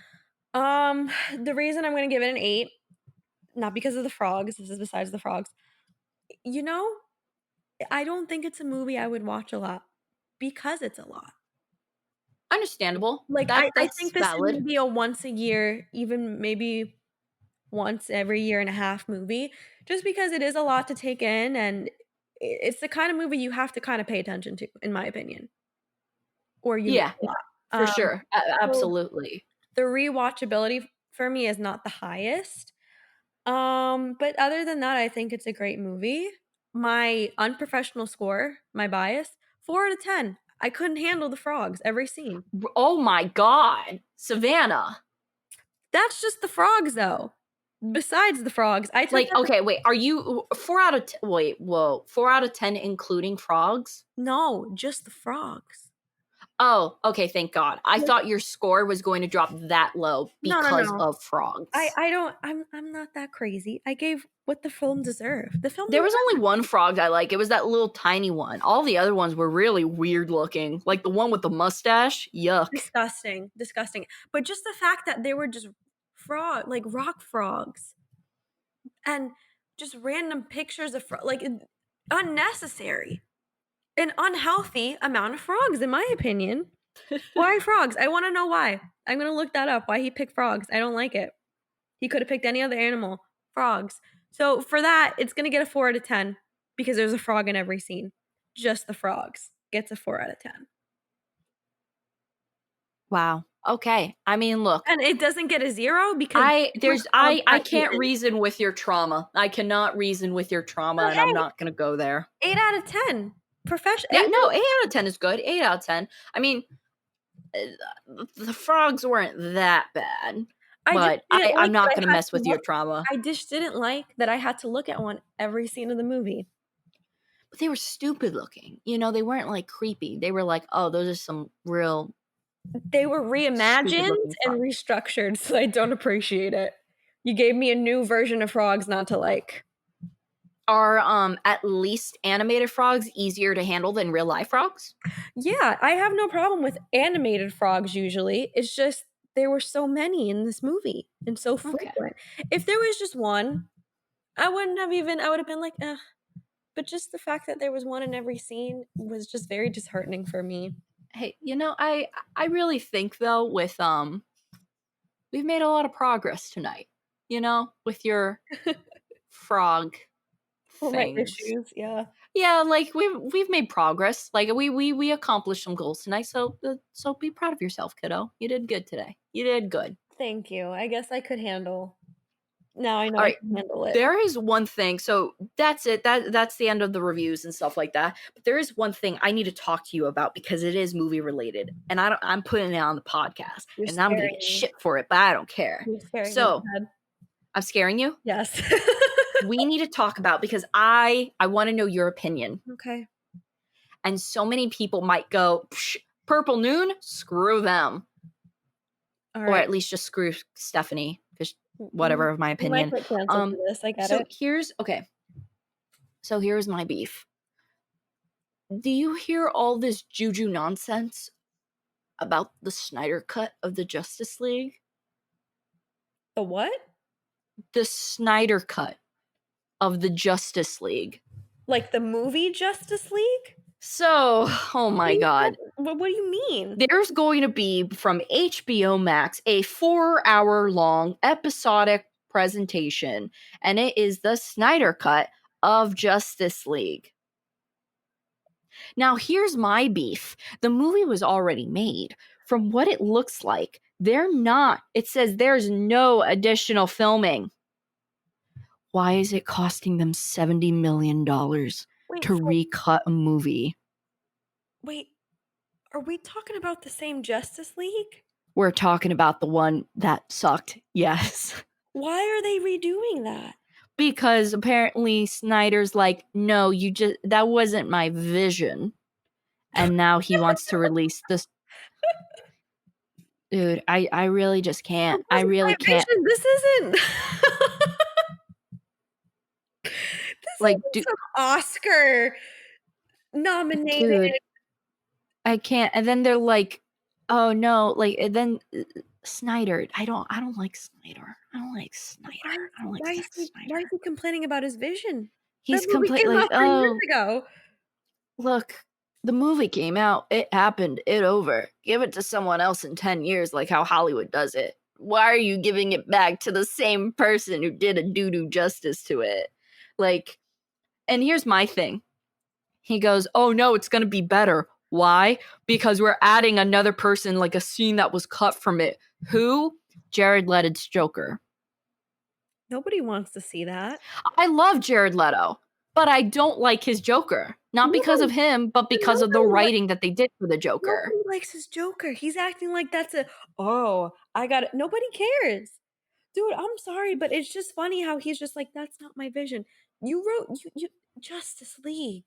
The reason I'm gonna give it an 8, not because of the frogs, this is besides the frogs. You know, I don't think it's a movie I would watch a lot because it's a lot. Understandable. Like, I That's think this is valid. maybe a once a year, even maybe once every year and a half movie, just because it is a lot to take in, and it's the kind of movie you have to kinda pay attention to, in my opinion, or you miss Yeah, a lot. for Um, sure. so Absolutely. the rewatchability for me is not the highest. But other than that, I think it's a great movie. My unprofessional score, my bias, 4 out of 10. I couldn't handle the frogs every scene. Oh my god. Savannah. That's just the frogs, though. Besides the frogs, I took Like, that okay, wait, are you 4 out of wait, whoa, 4 out of 10 including frogs? no, just the frogs. Oh, okay, thank God. I Just thought your score was going to drop that low no, no, because no. of frogs. I don't I'm not that crazy. I gave what the film deserved. The film There was deserved only one frog I like. It was that little tiny one. All the other ones were really weird looking. Like the one with the mustache. Yuck. disgusting, disgusting. But just the fact that they were just like rock frogs and just random pictures of like unnecessary. An unhealthy amount of frogs, in my opinion. Why frogs? I want to know why. I'm gonna look that up. Why he picked frogs? I don't like it. He could have picked any other animal. Frogs. So for that, it's gonna get a 4 out of 10 because there's a frog in every scene. Just the frogs gets a 4 out of 10. Wow. Okay. I mean, look, And it doesn't get a 0 because with frogs I at the can't end. reason with your trauma. I cannot reason with your trauma But and I'm hey, not going to go there. 8 out of 10. Professional Yeah, 8 out no, of 8 out of 10 is good. 8 out of 10. I mean, the frogs weren't that bad, I just but didn't I'm like not that going to I had mess to with your look trauma. I just didn't like that I had to look at one every scene of the movie. But they were stupid looking. You know, they weren't like creepy. They were like, oh, those are some real They were stupid reimagined looking and frogs. restructured, so I don't appreciate it. You gave me a new version of frogs not to like. Are at least animated frogs easier to handle than real life frogs? Yeah, I have no problem with animated frogs usually. It's just there were so many in this movie and so Okay. frequent. If there was just one, I would have been like, "Ugh." But just the fact that there was one in every scene was just very disheartening for me. Hey, you know, I really think though with we've made a lot of progress tonight. You know, with your frog For my things. issues, yeah. Yeah, like we've made progress. Like we accomplished some goals tonight. So be proud of yourself, kiddo. You did good today. You did good. Thank you. I guess I could handle now I know All I right. can handle it. There is one thing. So that's it. That's the end of the reviews and stuff like that. But there is one thing I need to talk to you about because it is movie related, and I'm putting it on the podcast, You're and I'm gonna scaring get me. shit for it, but I don't care. You're scaring me. Go So ahead. I'm scaring you. Yes. we need to talk about, because I want to know your opinion. Okay. And so many people might go, Purple Noon, screw them. All Or right. at least just screw Stephanie, because whatever of my You might opinion. get canceled for this. I get it. So here's my beef. Do you hear all this juju nonsense about the Snyder cut of the Justice League? The what? The Snyder cut of the Justice League. Like the movie Justice League? So, oh my God. What do you mean? There's going to be, from HBO Max, a 4-hour-long episodic presentation, and it is the Snyder cut of Justice League. Now, here's my beef. The movie was already made. From what it looks like, it says there's no additional filming. Why is it costing them $70 million to recut a movie? Wait, are we talking about the same Justice League? We're talking about the one that sucked, yes. Why are they redoing that? Because apparently Snyder's like, no, that wasn't my vision. And now he wants to release this. Dude, I really just can't. I really can't. This isn't. Like, some Oscar nominated. Dude, I can't. And then they're like, oh no, like, and then Snyder. I don't like Snyder. I don't like Snyder. Why is he complaining about his vision? He's completely like, years ago. Look, the movie came out, it happened, it over. Give it to someone else in 10 years, like how Hollywood does it. Why are you giving it back to the same person who did a doo-doo justice to it? Like, and here's my thing. He goes, oh no, it's gonna be better. Why? Because we're adding another person, like a scene that was cut from it. Who? Jared Leto's Joker. Nobody wants to see that. I love Jared Leto, but I don't like his Joker. Not because of him, but because of the writing that they did for the Joker. Nobody likes his Joker. He's acting like that's I got it. Nobody cares. Dude, I'm sorry, but it's just funny how he's just like, that's not my vision. You wrote you Justice League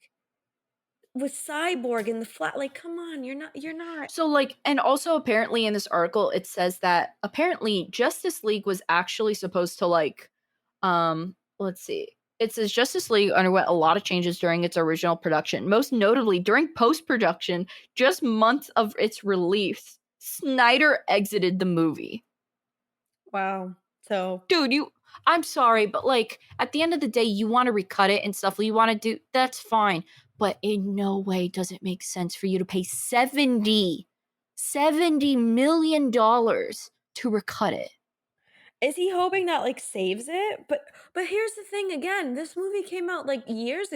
with Cyborg in the flat. Like, come on, you're not. So, like, and also apparently in this article, it says that apparently Justice League was actually supposed to, like, let's see. It says Justice League underwent a lot of changes during its original production. Most notably, during post-production, just months of its release, Snyder exited the movie. Wow. So, dude, I'm sorry, but like at the end of the day, you want to recut it and stuff. You want to do that's fine, but in no way does it make sense for you to pay $70 million to recut it. Is he hoping that like saves it? But here's the thing again. This movie came out like 4 years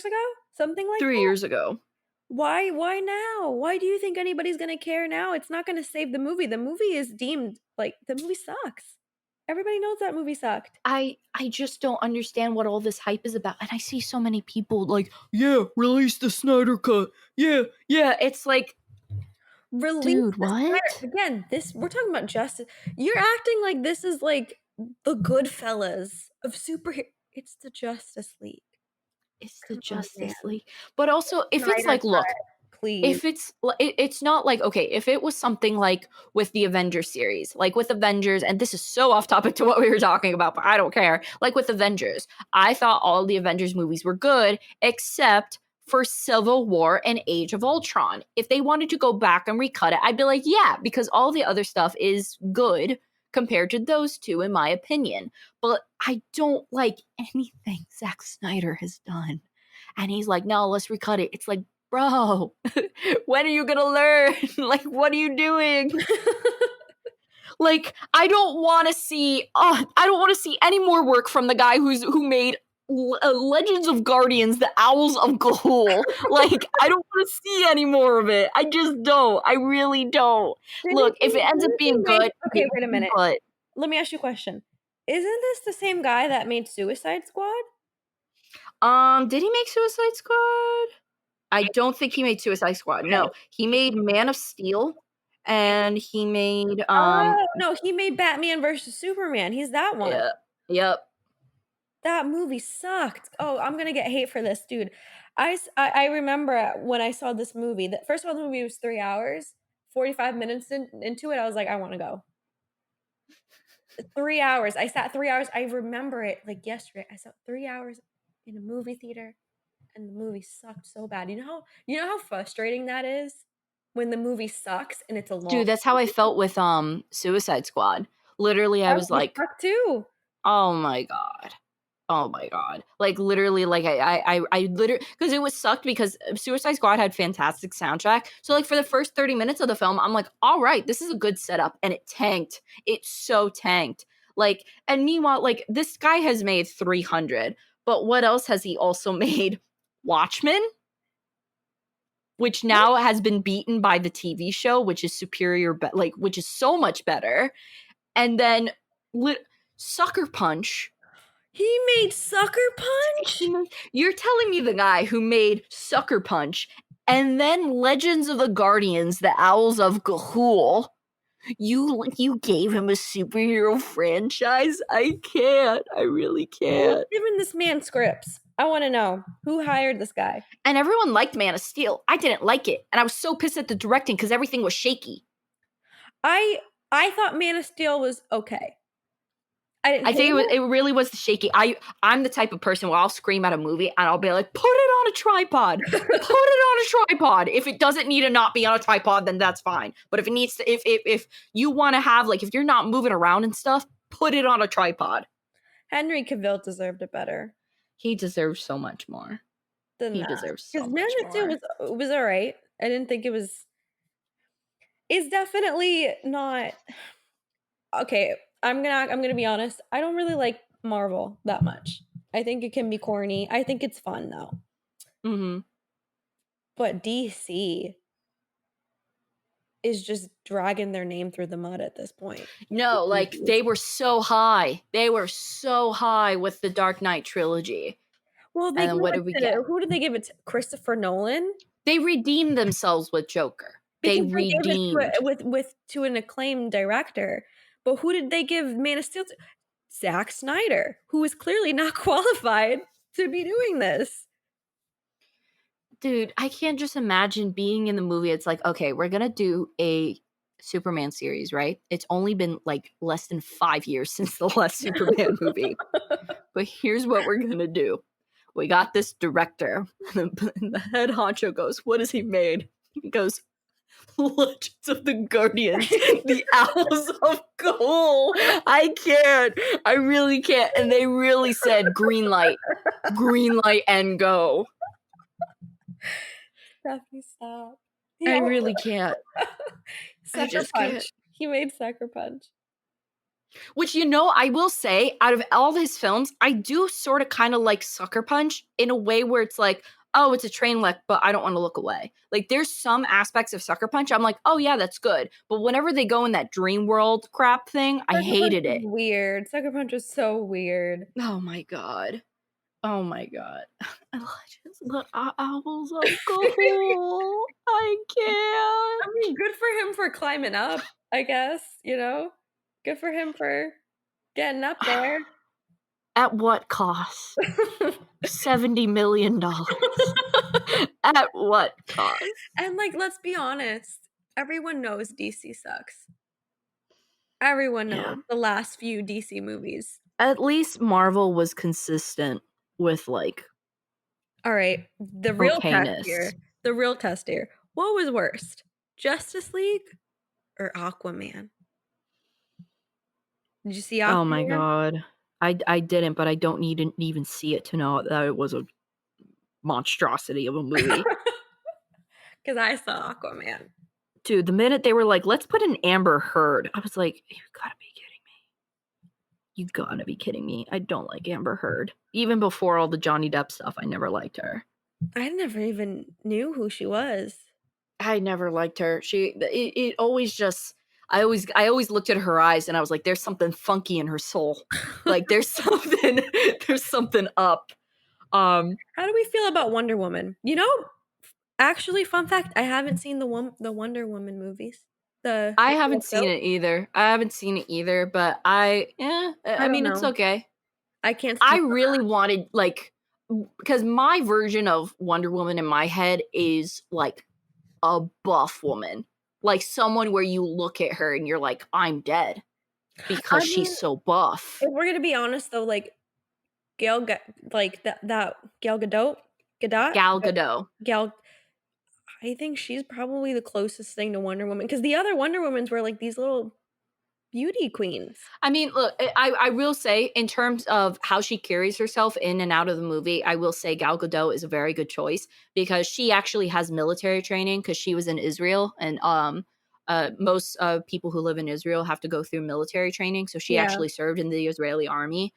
ago, something like 3 years ago. Why now? Why do you think anybody's gonna care now? It's not gonna save the movie. The movie is deemed like the movie sucks. Everybody knows that movie sucked. I just don't understand what all this hype is about. And I see so many people like, yeah, release the Snyder cut. Yeah. It's like, dude, what? Again, we're talking about justice. You're acting like this is like the Goodfellas of superhero. It's the Justice League. It's the Justice League. But also, if it's like, look, please. If it's not like, okay, if it was something like with the Avengers series, like with Avengers, and this is so off topic to what we were talking about, but I don't care. Like with Avengers, I thought all the Avengers movies were good, except for Civil War and Age of Ultron. If they wanted to go back and recut it, I'd be like, yeah, because all the other stuff is good compared to those two, in my opinion. But I don't like anything Zack Snyder has done. And he's like, no, let's recut it. It's like, bro, when are you gonna learn? Like, what are you doing? Like, I don't want to see any more work from the guy who made Legends of Guardians, the Owls of Ga'Hoole. Like, I don't want to see any more of it. I just don't. I really don't. Look, if it ends up being good, okay, wait a minute. But let me ask you a question. Isn't this the same guy that made Suicide Squad? Did he make Suicide Squad? I don't think he made Suicide Squad. No, he made Man of Steel, and he made no, he made Batman versus Superman. He's that one. Yep. That movie sucked. Oh, I'm gonna get hate for this, dude. I remember when I saw this movie, that first of all, the movie was 3 hours, 45 minutes into it, I was like, "I wanna go." 3 hours. I sat 3 hours. I remember it like yesterday. I sat 3 hours in a movie theater, and the movie sucked so bad. You know how frustrating that is? When the movie sucks and it's a long Dude, that's how I movie? felt with, Suicide Squad. Literally, I That was movie like, sucked too. "Oh my god. Oh my god." Like, literally, like, I literally because it was sucked because Suicide Squad had fantastic soundtrack. So, like, for the first 30 minutes of the film, I'm like, "Alright, this is a good setup," and it tanked. It so tanked. Like, and meanwhile, like, this guy has made 300, but what else has he also made? Watchmen? Which What? now has been beaten by the TV show, which is superior, but like, which is so much better. And then Sucker Punch. He made Sucker Punch? You're telling me the guy who made Sucker Punch and then Legends of the Guardians, the Owls of Ga'Hoole, you gave him a superhero franchise? I can't. I really Who's can't. giving this man scripts? I wanna know. Who hired this guy? And everyone liked Man of Steel. I didn't like it. And I was so pissed at the directing because everything was shaky. I I thought Man of Steel was okay. I didn't I hate think it. it really was the shaky. I'm the type of person where I'll scream at a movie and I'll be like, put it on a tripod. Put it on a tripod. If it doesn't need to not be on a tripod, then that's fine. But if it needs to, if you want to have like, if you're not moving around and stuff, put it on a tripod. Henry Cavill deserved it better He deserves so much more. than He that. deserves so Because Man much of Steel more. was alright. I didn't think it was it's definitely not okay, I'm gonna be honest, I don't really like Marvel that much. I think it can be corny. I think it's fun though. Mm-hmm. But DC is just dragging their name through the mud at this point. No, like they were so high. They were so high with the Dark Knight trilogy. Well, they And then gave what it did we get? to who did they give it to? Christopher Nolan? They redeemed themselves with Joker. They Because they gave it to redeemed. a with to an acclaimed director. But who did they give Man of Steel to? Zack Snyder, who is clearly not qualified to be doing this. Dude, I can't just imagine being in the movie. It's like, okay, we're gonna do a Superman series, right? It's only been like less than 5 years since the last Superman movie. But here's what we're gonna do. We got this director. And the head honcho goes, what has he made? He goes, Legends of the Guardians, the Owls of Gold. I can't. I really can't. And they really said green light, and go. Stephanie, stop. I Yeah. really can't. I Sucker just Punch. can't. He made Sucker Punch. Which, you know, I will say, out of all his films, I do sort of kind of like Sucker Punch in a way where it's like, oh, it's a train wreck, but I don't want to look away. Like, there's some aspects of Sucker Punch I'm like, oh, yeah, that's good. But whenever they go in that dream world crap thing, I Sucker Punch hated is it. weird. Sucker Punch is so weird. Oh, my God. Oh, my God. Legends, the Owls of Gold. I can't. I mean, good for him for climbing up, I guess, you know? Good for him for getting up there. At what cost? $70 million. At what cost? And, like, let's be honest, everyone knows DC sucks. Everyone Yeah. knows the last few DC movies. At least Marvel was consistent with, like, Alright, the real test okayness. here what was worst? Justice League or Aquaman? Did you see Aquaman? Oh my god. I didn't, but I don't need to even see it to know that it was a monstrosity of a movie. 'Cause I saw Aquaman. Dude, the minute they were like, "Let's put an Amber Heard," I was like, "You gotta be kidding me. You gotta be kidding me. I don't like Amber Heard. Even before all the Johnny Depp stuff, I never liked her. I never even knew who she was. I never liked her. It always just I always looked at her eyes and I was like, there's something funky in her soul. Like there's something up. How do we feel about Wonder Woman? You know, actually, fun fact, I haven't seen the Wonder Woman movies. I haven't seen it either. But I I don't mean it's know. okay. I can't I speak for really wanted, like, because my version of Wonder Woman in my head is, like, a buff woman. Like, someone where you look at her and you're like, "I'm dead," I because she's mean, so buff. if we're gonna be honest though, like, Gal Ga like, that Gal Gadot? Gadot? Gal Ga Gadot. Gal I think she's probably the closest thing to Wonder Woman, because the other Wonder Womans were, like, these little beauty queens. I mean, look, I will say in terms of how she carries herself in and out of the movie, I will say Gal Gadot is a very good choice because she actually has military training because she was in Israel and most people who live in Israel have to go through military training, so she Yeah. actually served in the Israeli army.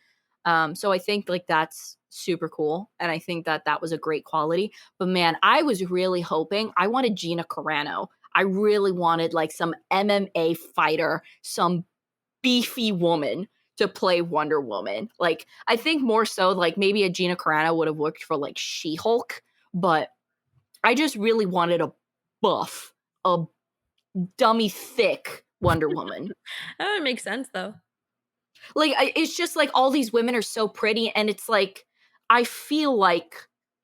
So I think like that's super cool, and I think that that was a great quality. But man, I was really hoping I wanted Gina Carano. I really wanted like some MMA fighter, some beefy woman to play Wonder Woman. Like, I think more so, like, maybe a Gina Carano would have worked for, like, She-Hulk, but I just really wanted a buff, a dummy thick Wonder Woman. That would make sense, though. Like, it's just like all these women are so pretty, and it's like, I feel like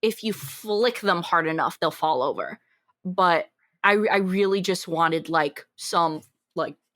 if you flick them hard enough, they'll fall over. But I really just wanted like some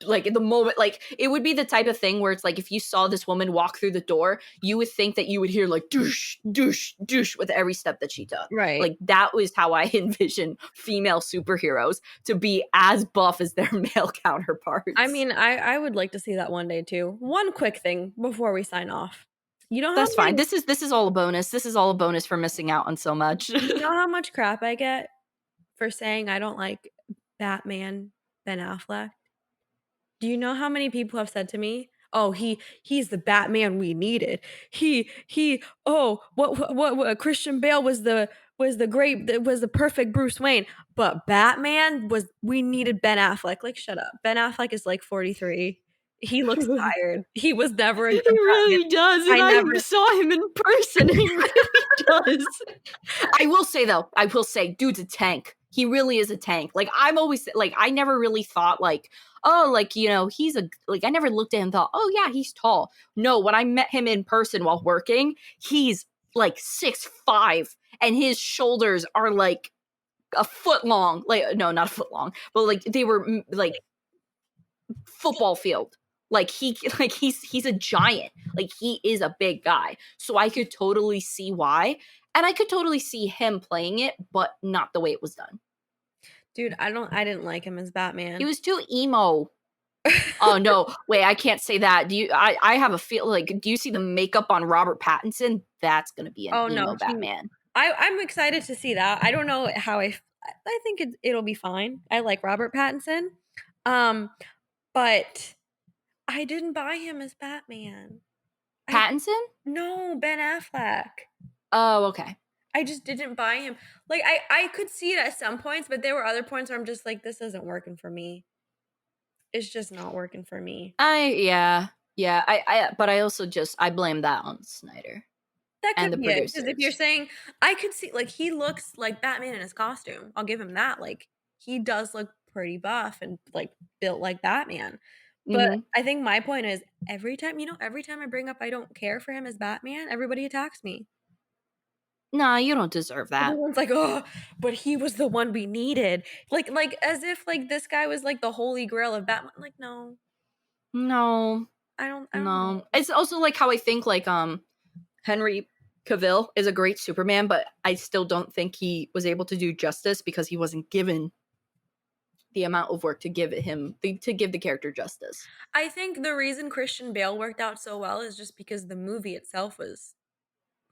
like in the moment, like it would be the type of thing where it's like if you saw this woman walk through the door, you would think that you would hear like douche, douche, douche with every step that she took. Right. Like that was how I envision female superheroes to be as buff as their male I counterparts. mean, I would like to see that one day too. One quick thing before we sign off. You know how That's fine. many This is all a bonus. This is all a bonus for missing out on so much. you know how much crap I get for saying I don't like Batman Ben Affleck? Do you know how many people have said to me, "Oh, he's the Batman we needed. He oh, what Christian Bale was the great was the perfect Bruce Wayne, but Batman was we needed Ben Affleck." Like, shut up. Ben Affleck is like 43. He looks tired. He was never a He good Batman. really does, and I I never saw him in person, and he really does. I will say though, I will say, dude's a tank. He really is a tank. Like I'm always like, I never really thought like, oh, like you know, he's a like. I never looked at him and thought, oh yeah, he's tall. No, when I met him in person while working, he's like 6'5", and his shoulders are like a foot long. Like no, not a foot long, but like they were like football field. Like he like he's a giant. Like he is a big guy. So I could totally see why. And I could totally see him playing it, but not the way it was done. Dude, I didn't like him as He Batman. was too emo. Oh no, wait, I can't say that. Do you I have a feel like do you see the makeup on Robert Pattinson? That's gonna be an Oh, no, emo he Batman. I'm excited to see that. I don't know how I think it'll be fine. I like Robert Pattinson. Um, but I didn't buy him as Batman. I Pattinson? No, Ben Affleck. Oh, okay. I just didn't buy him. Like, I could see it at some points, but there were other points where I'm just like, "This isn't working for me. It's just not working for me." I yeah. Yeah, I but I also just I blame that on Snyder That and could the be it, because if you're producers. saying I could see like, he looks like Batman in his costume. I'll give him that, like, he does look pretty buff and, like, built like Batman. But Mhm. I think my point is every time I bring up I don't care for him as Batman, everybody attacks me. Nah, you don't deserve that. Everyone's like, "Oh, but he was the one we needed." Like, as if, like, this guy was, like, the holy grail of Batman. Like, no. No. I don't No. know. It's also like how I think like Henry Cavill is a great Superman, but I still don't think he was able to do justice because he wasn't given the amount of work to give to give the character justice. I think the reason Christian Bale worked out so well is just because the movie itself was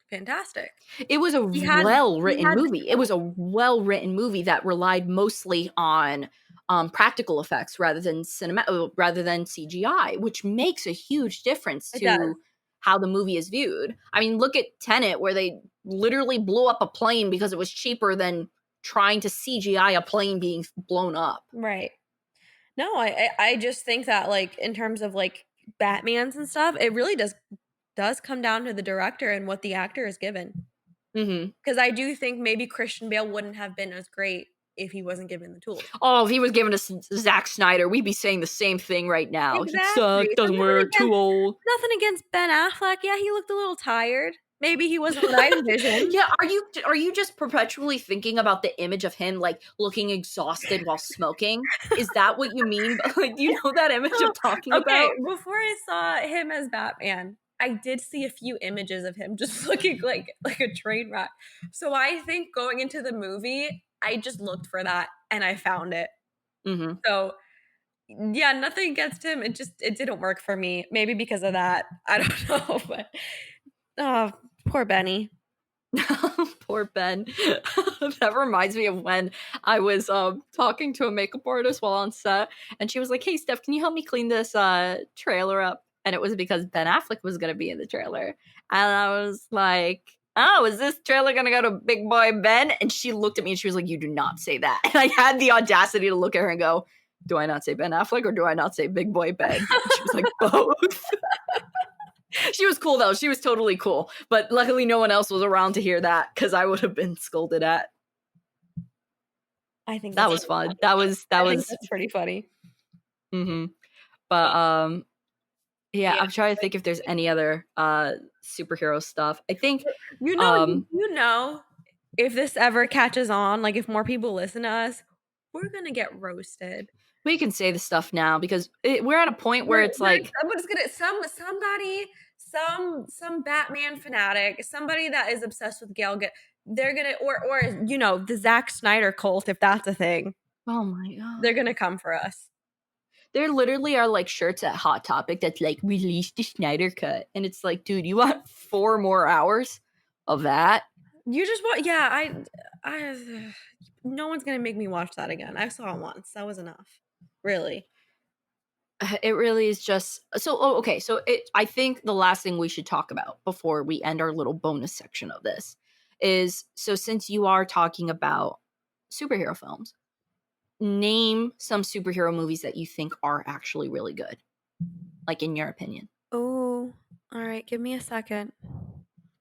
fantastic. It was a He had he well-written had the movie. It was tools. a well-written movie that relied mostly on practical effects rather than CGI, which makes a huge difference It does. to how the movie is viewed. I mean, look at Tenet, where they literally blew up a plane because it was cheaper than trying to CGI a plane being blown up. Right. No, I just think that, like, in terms of, like, Batmans and stuff, it really does come down to the director and what the actor is given. Hmm. Because I do think maybe Christian Bale wouldn't have been as great if he wasn't given the tools. Oh, if he was giving us Zack Snyder, we'd be saying the same thing right now. He'd Exactly. suck, So doesn't work, too old. nothing against Ben Affleck. Yeah, he looked a little tired. Maybe he wasn't what I envisioned. Yeah, are you just perpetually thinking about the image of him, like, looking exhausted while smoking? Is that what you mean? Like, do you know that image I'm talking Okay, about? before I saw him as Batman, I did see a few images of him just looking like a train wreck. So I think going into the movie, I just looked for that and I found it. Mhm. So yeah, nothing against him. It didn't work for me. Maybe because of that. I don't know, but oh, poor Benny. Poor Ben. That reminds me of when I was talking to a makeup artist while on set, and she was like, "Hey, Steph, can you help me clean this trailer up?" And it was because Ben Affleck was gonna be in the trailer, and I was like, "Oh, is this trailer gonna go to Big Boy Ben?" And she looked at me and she was like, "You do not say that." And I had the audacity to look at her and go, "Do I not say Ben Affleck or do I not say Big Boy Ben?" And she was like, "Both." She was cool though. She was totally cool. But luckily no one else was around to hear that because I would have been scolded at. I think That that's was pretty fun. funny. That I think was that's pretty funny. mhm. But yeah, Yeah. I'm trying to think if there's any other superhero stuff. I think You um know, if this ever catches on, like if more people listen to us, we're gonna get roasted. we can say the stuff now because we're at a point where it's like, Somebody's gonna somebody some Batman fanatic, somebody that is obsessed with they're gonna or you know the Zack Snyder cult if that's a thing. oh my They're god. gonna come for us. There literally are like shirts at Hot Topic that's like release the Snyder cut. And it's like, dude, you want 4 more hours of that? You just want yeah I no one's gonna make me watch that again. I saw it once. That was enough. Really. It really is just so okay, so I think the last thing we should talk about before we end our little bonus section of this is, so since you are talking about superhero films, name some superhero movies that you think are actually really good, like in your opinion. Oh, all right. Give me a second.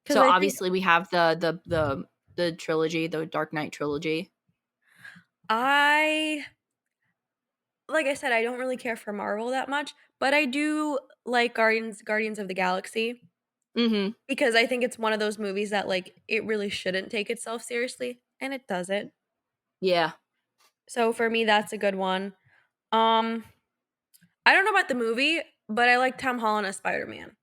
Because So I think obviously we have the trilogy, the Dark Knight trilogy. I like I said, I don't really care for Marvel that much, but I do like Guardians of the Galaxy Mhm. because I think it's one of those movies that like it really shouldn't take itself seriously and it doesn't. Yeah. So for me that's a good one. Um I don't know about the movie, but I like Tom Holland as Spider-Man.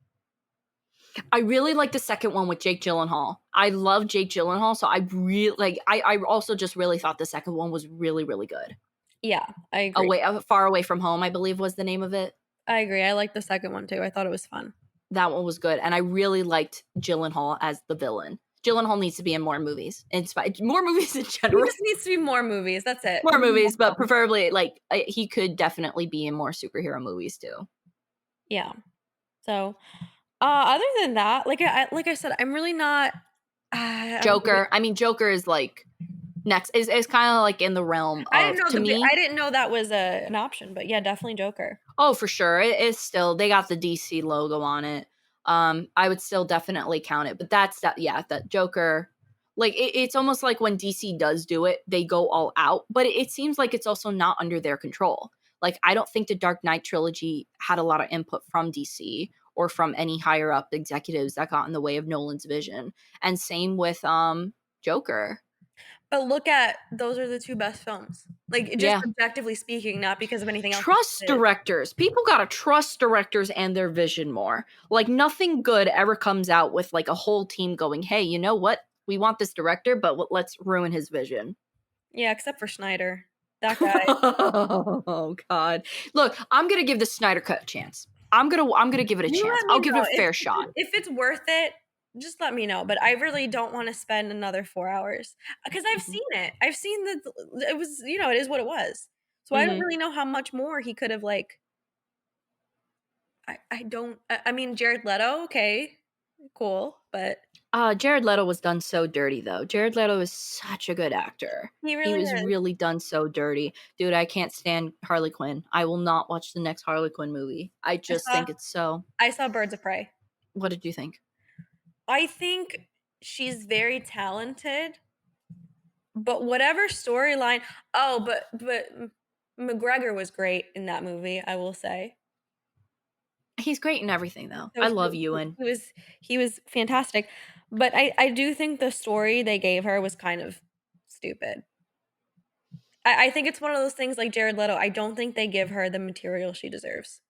I really like the second one with Jake Gyllenhaal. I love Jake Gyllenhaal, so I really like I also just really thought the second one was really, really good. Yeah, I agree. Away Far Away from Home, I believe was the name of it. I agree. I like the second one too. I thought it was fun. That one was good, and I really liked Gyllenhaal as the villain. Gyllenhaal needs to be in more movies. More movies in He general. just needs to be more movies. That's it. More movies, but preferably like he could definitely be in more superhero movies too. Yeah. So, other than that, like I said, I'm really not. I'm really, Joker. I mean, Joker is like next is kind of like in the realm of, to me. I didn't know that was an option, but yeah, definitely Joker. Oh, for sure. It is still, they got the DC logo on it. I would still definitely count it, but that's that. Yeah, that Joker. Like it's almost like when DC does do it, they go all out, but it seems like it's also not under their control. Like I don't think the Dark Knight trilogy had a lot of input from DC or from any higher up executives that got in the way of Nolan's vision. And same with Joker. But look at those are the two best films. Like just Yeah. objectively speaking, not because of anything else. Trust directors. People gotta trust directors and their vision more. Like nothing good ever comes out with like a whole team going, "Hey, you know what? We want this director, but let's ruin his vision." Yeah, except for Schneider. That guy. Oh God! Look, I'm gonna give the Snyder Cut a chance. I'm gonna give it a You chance. let I'll me give know it a fair shot. if it's worth it. Just let me know. But I really don't want to spend another 4 hours because I've Mhm. seen it. I've seen that it was it is what it was. So I don't Mhm. really know how much more he could have like. I don't. I mean, Jared Leto. Okay, cool, but Jared Leto was done so dirty, though. Jared Leto is such a good actor. he He really was is. really done so dirty. Dude, I can't stand Harley Quinn. I will not watch the next Harley Quinn movie. I I just saw think it's so. I saw Birds of Prey. What did you think? I think she's very talented. But whatever storyline, oh, but McGregor was great in that movie, I will say. He's great in everything, though. So I love Ewan. he was fantastic. But I do think the story they gave her was kind of stupid. I think it's one of those things like Jared Leto. I don't think they give her the material she deserves.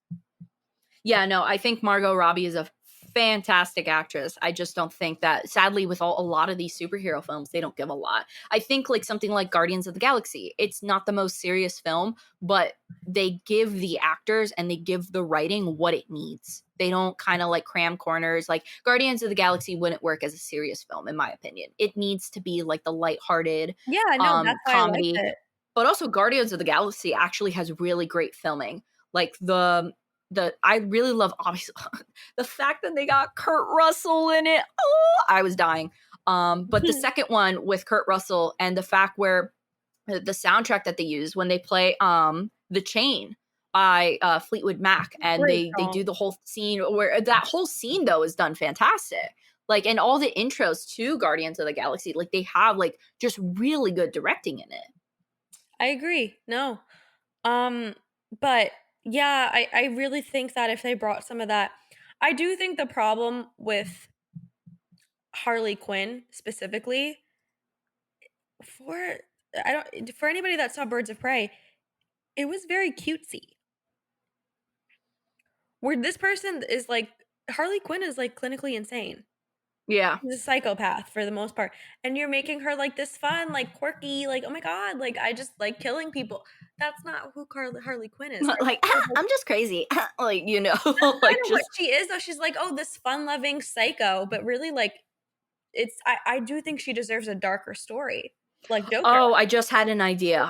Yeah, no, I think Margot Robbie is a fantastic actress. I just don't think that, sadly, with a lot of these superhero films, they don't give a lot. I think like something like Guardians of the Galaxy, it's not the most serious film, but they give the actors and they give the writing what it needs. They don't kind of like cram corners. Like Guardians of the Galaxy wouldn't work as a serious film, in my opinion. It needs to be like the lighthearted Yeah, no, that's why I liked comedy. it. But also Guardians of the Galaxy actually has really great filming. Like I really love, obviously, the fact that they got Kurt Russell in it. Oh, I was dying. But the second one with Kurt Russell and the fact where the soundtrack that they use when they play The Chain by Fleetwood Mac, and Great they song. do the whole scene, where that whole scene though is done fantastic. Like, and all the intros to Guardians of the Galaxy, like they have like just really good directing in it. I agree. No. But yeah, I really think that if they brought some of that, I do think the problem with Harley Quinn specifically for I don't for anybody that saw Birds of Prey, it was very cutesy. Where this person is like Harley Quinn is like clinically insane. Yeah. She's a psychopath for the most part. And you're making her like this fun, like quirky, like, oh my God, like I just like killing people. That's not who Harley Quinn is. Like, I'm just crazy. Like, you know, That's kind like of what just she is, though. She's like, oh, this fun-loving psycho, but really, like, I do think she deserves a darker story, like Joker. Oh, I just had an idea.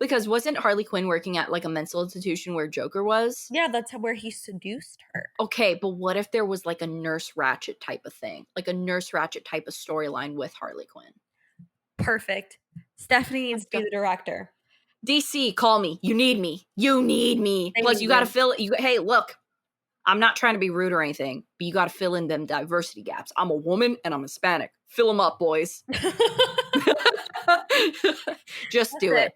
Because wasn't Harley Quinn working at like a mental institution where Joker was? Yeah, that's where he seduced her. Okay, but what if there was like a Nurse Ratched type of thing? Like a Nurse Ratched type of storyline with Harley Quinn. Perfect. Stephanie needs to be the director. DC, call me. You need me. You need me. They Plus, need you got to you. fill it. Hey, look, I'm not trying to be rude or anything, but you got to fill in them diversity gaps. I'm a woman and I'm Hispanic. Fill them up, boys. Just do it.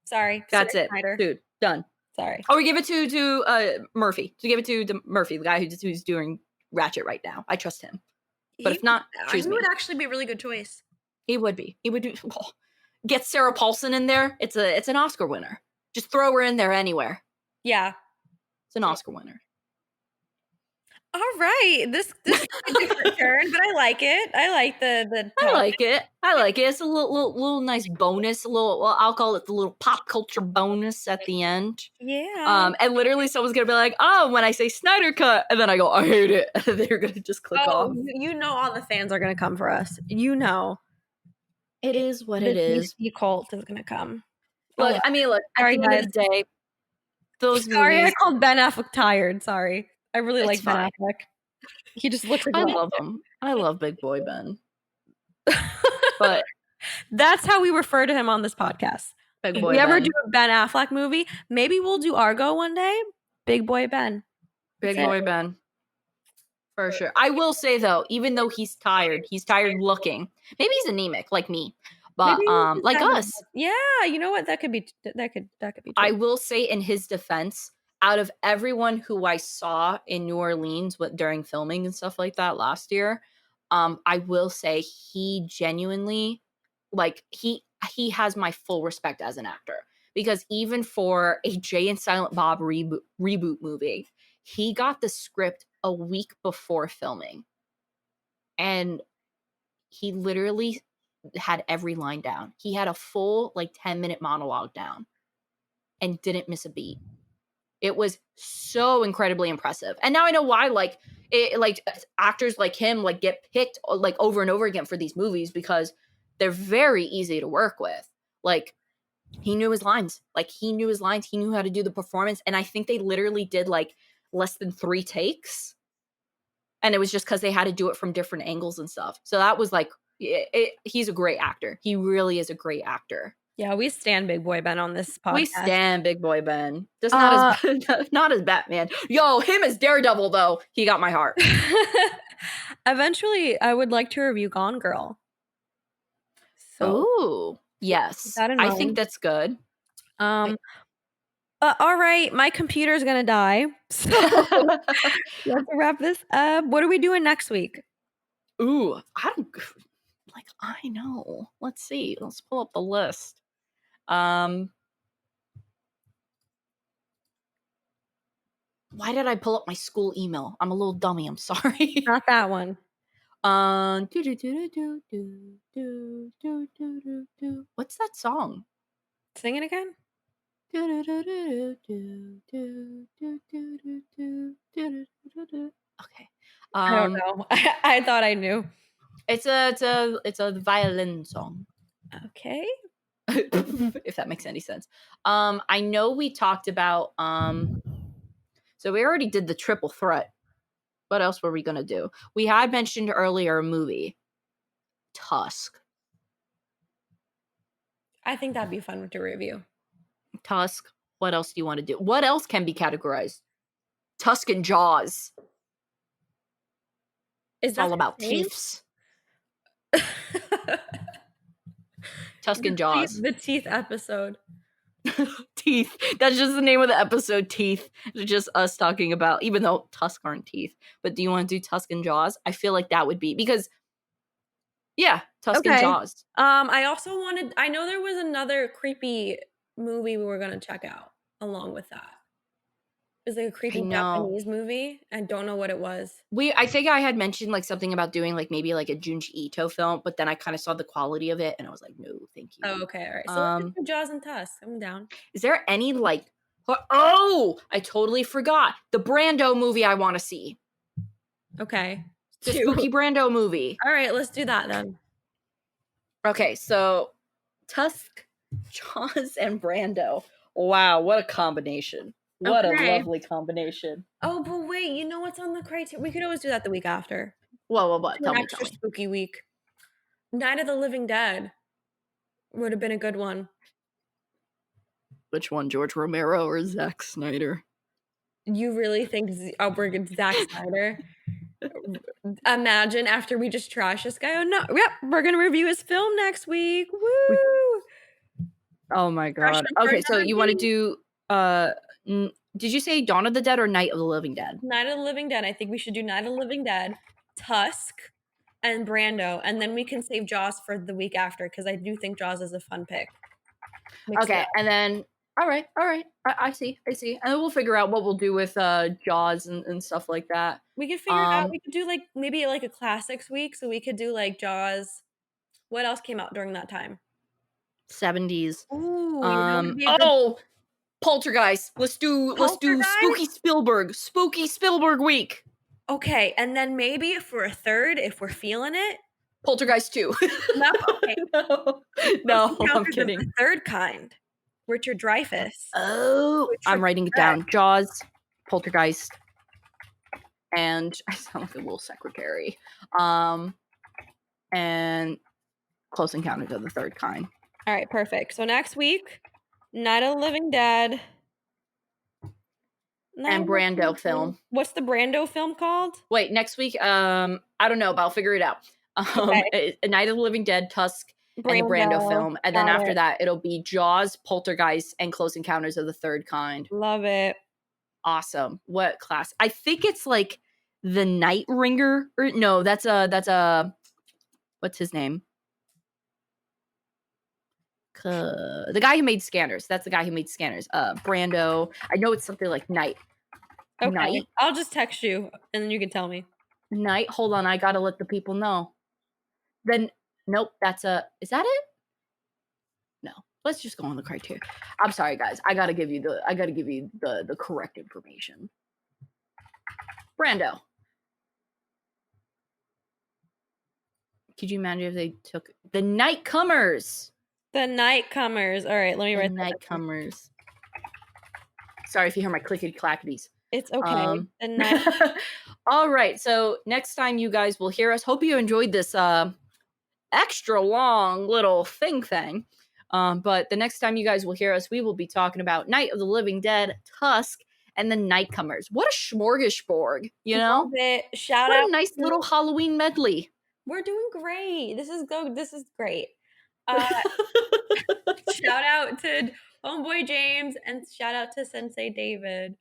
Sorry. That's it, Snyder. dude. Done. Sorry. Or we give it to Murphy. To give it to Murphy, the guy who's doing Ratchet right now. I trust him. But if not, choose he me. would actually be a really good choice. He would be. He would do. Well, get Sarah Paulson in there. It's an Oscar winner. Just throw her in there anywhere. Yeah. It's an Oscar winner. All right. This is a different turn, but I like it. I like the I like it. It's a little nice bonus. Well, I'll call it the little pop culture bonus at the end. Yeah. And literally someone's gonna be like, oh, when I say Snyder Cut, and then I go, I hate it. And they're gonna just click off. You know all the fans are gonna come for us. You know. It is what it is. The cult is gonna come. Look, at the end of the day, those Sorry, movies. I called Ben Affleck tired. Sorry. I really like Ben Affleck. He just looks like I love him. I love Big Boy Ben. But that's how we refer to him on this podcast. Big Boy If we ever Ben. do a Ben Affleck movie, maybe we'll do Argo one day. Big Boy Ben. Big Boy Ben. For sure. I will say though, even though he's tired looking. Maybe he's anemic like me. But like us. Yeah, you know what? That could be true. I will say in his defense, out of everyone who I saw in New Orleans during filming and stuff like that last year, I will say he genuinely, like, he has my full respect as an actor. Because even for a Jay and Silent Bob reboot movie, he got the script a week before filming. And he literally had every line down. He had a full, like, 10-minute monologue down and didn't miss a beat. It was so incredibly impressive. And now I know why, like actors like him, like, get picked, like, over and over again for these movies, because they're very easy to work with. Like, he knew his lines. He knew how to do the performance. And I think they literally did, like, less than 3 takes. And it was just because they had to do it from different angles and stuff. So that was, like, he's a great actor. He really is a great actor. Yeah, we stand Big Boy Ben on this podcast. We stand Big Boy Ben. Just not as Batman. Yo, him as Daredevil, though. He got my heart. Eventually, I would like to review Gone Girl. So Ooh, keep yes. that in I think mind. that's good. Um, all right, my computer's gonna die, so let's wrap this up. What are we doing next week? Ooh, I don't like, I know. Let's see. Let's pull up the list. Why did I pull up my school email? I'm a little dummy. I'm sorry. Not that one. What's that song? Sing it again. Okay. I don't know. I thought I knew. It's a violin song. Okay. If that makes any sense. I know we talked about so we already did the triple threat. What else were we gonna do? We had mentioned earlier a movie, Tusk. I think that'd be fun to review. Tusk. What else do you want to do? What else can be categorized? Tusk and Jaws. Is It's that all the about same? teeths. Tusk and Jaws. The teeth episode. Teeth. That's just the name of the episode, Teeth. It's just us talking about, even though Tusk aren't teeth. But do you want to do Tusk and Jaws? I feel like that would be, because, yeah, Tusk and Okay. Jaws. I also wanted. I know there was another creepy movie we were gonna check out along with that. It was like a I creepy know. Japanese movie. I don't know what it was. I think I had mentioned like something about doing like maybe like a Junji Ito film, but then I kind of saw the quality of it and I was like, no, thank you. Oh, okay, all right. So let's just do Jaws and Tusk. I'm down. Is there any like, oh, I totally forgot the Brando movie I want to see. Okay. The spooky Brando movie. All right, let's do that then. Okay, so Tusk, Jaws, and Brando. Wow, what a combination. What a lovely combination. Oh, but wait, you know what's on the Criterion? We could always do that the week after. What? Tell me. Extra spooky week. Night of the Living Dead would have been a good one. Which one, George Romero or Zack Snyder? You really think we're Zack Snyder? Imagine after we just trash this guy. Oh no! Yep, we're gonna review his film next week. Woo! Oh my god. Okay, so you want to do did you say Dawn of the Dead or Night of the Living Dead? Night of the Living Dead. I think we should do Night of the Living Dead, Tusk, and Brando, and then we can save Jaws for the week after because I do think Jaws is a fun pick. Okay, and then all right. I see. And then we'll figure out what we'll do with Jaws and stuff like that. We could figure it out. We could do like maybe like a classics week, so we could do like Jaws. What else came out during that time? 70s. Ooh, Poltergeist. Let's do Spooky Spielberg week. Okay, and then maybe for a third, if we're feeling it, Poltergeist 2. No, okay. No, I'm kidding. The third kind, Richard Dreyfuss. Oh, I'm writing it down. Jaws, Poltergeist, and I sound like a little secretary. And Close Encounters of the Third Kind. All right, perfect. So next week, Night of the Living Dead. And Brando film. What's the Brando film called? Wait, next week, I don't know, but I'll figure it out. Night of the Living Dead, Tusk, and a Brando film. And then after that, it'll be Jaws, Poltergeist, and Close Encounters of the Third Kind. Love it. Awesome. What class? I think it's like The Night Ringer. Or no, that's a what's his name? The guy who made Scanners. That's the guy who made Scanners. Brando. I know it's something like Night. Okay. Night. I'll just text you and then you can tell me. Night. Hold on, I gotta let the people know. Then nope, is that it? No. Let's just go on the criteria. I'm sorry, guys. I gotta give you the correct information. Brando. Could you imagine if they took the Nightcomers? The Nightcomers. All right, let me write the Nightcomers. Sorry if you hear my clickety clackities. It's okay. All right. So next time you guys will hear us. Hope you enjoyed this extra long little thing. But the next time you guys will hear us, we will be talking about Night of the Living Dead, Tusk, and the Nightcomers. What a smorgasbord, you know? Shout out. A nice little Halloween medley. We're doing great. This is great. Shout out to homeboy James and shout out to Sensei David.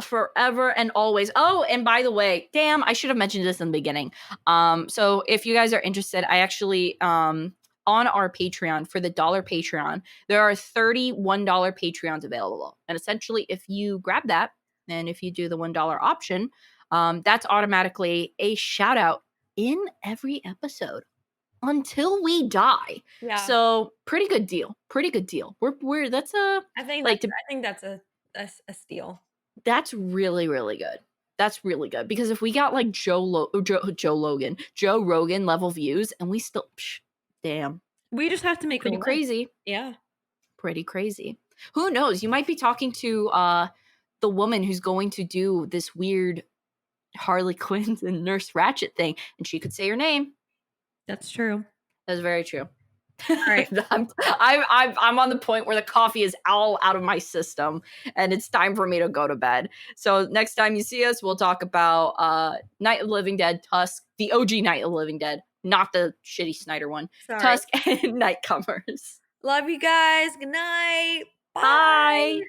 Forever and always. Oh, and by the way, damn, I should have mentioned this in the beginning. So if you guys are interested, I actually on our Patreon, for the dollar Patreon, there are $31 Patreons available. And essentially, if you grab that, and if you do the $1 option, that's automatically a shout out in every episode until we die. Yeah. So pretty good deal. Pretty good deal. We're that's a I think like that's a steal. That's really, really good. That's really good because if we got like Joe Rogan level views, and we still, damn, We just have to make pretty a list. crazy. Yeah. Pretty crazy. Who knows? You might be talking to the woman who's going to do this weird Harley Quinn and Nurse Ratched thing, and she could say your name. That's true. That's very true. All right. I'm on the point where the coffee is all out of my system and it's time for me to go to bed. So next time you see us, we'll talk about Night of the Living Dead, Tusk, the OG Night of the Living Dead, not the shitty Snyder one. Sorry. Tusk and Nightcomers. Love you guys. Good night. Bye.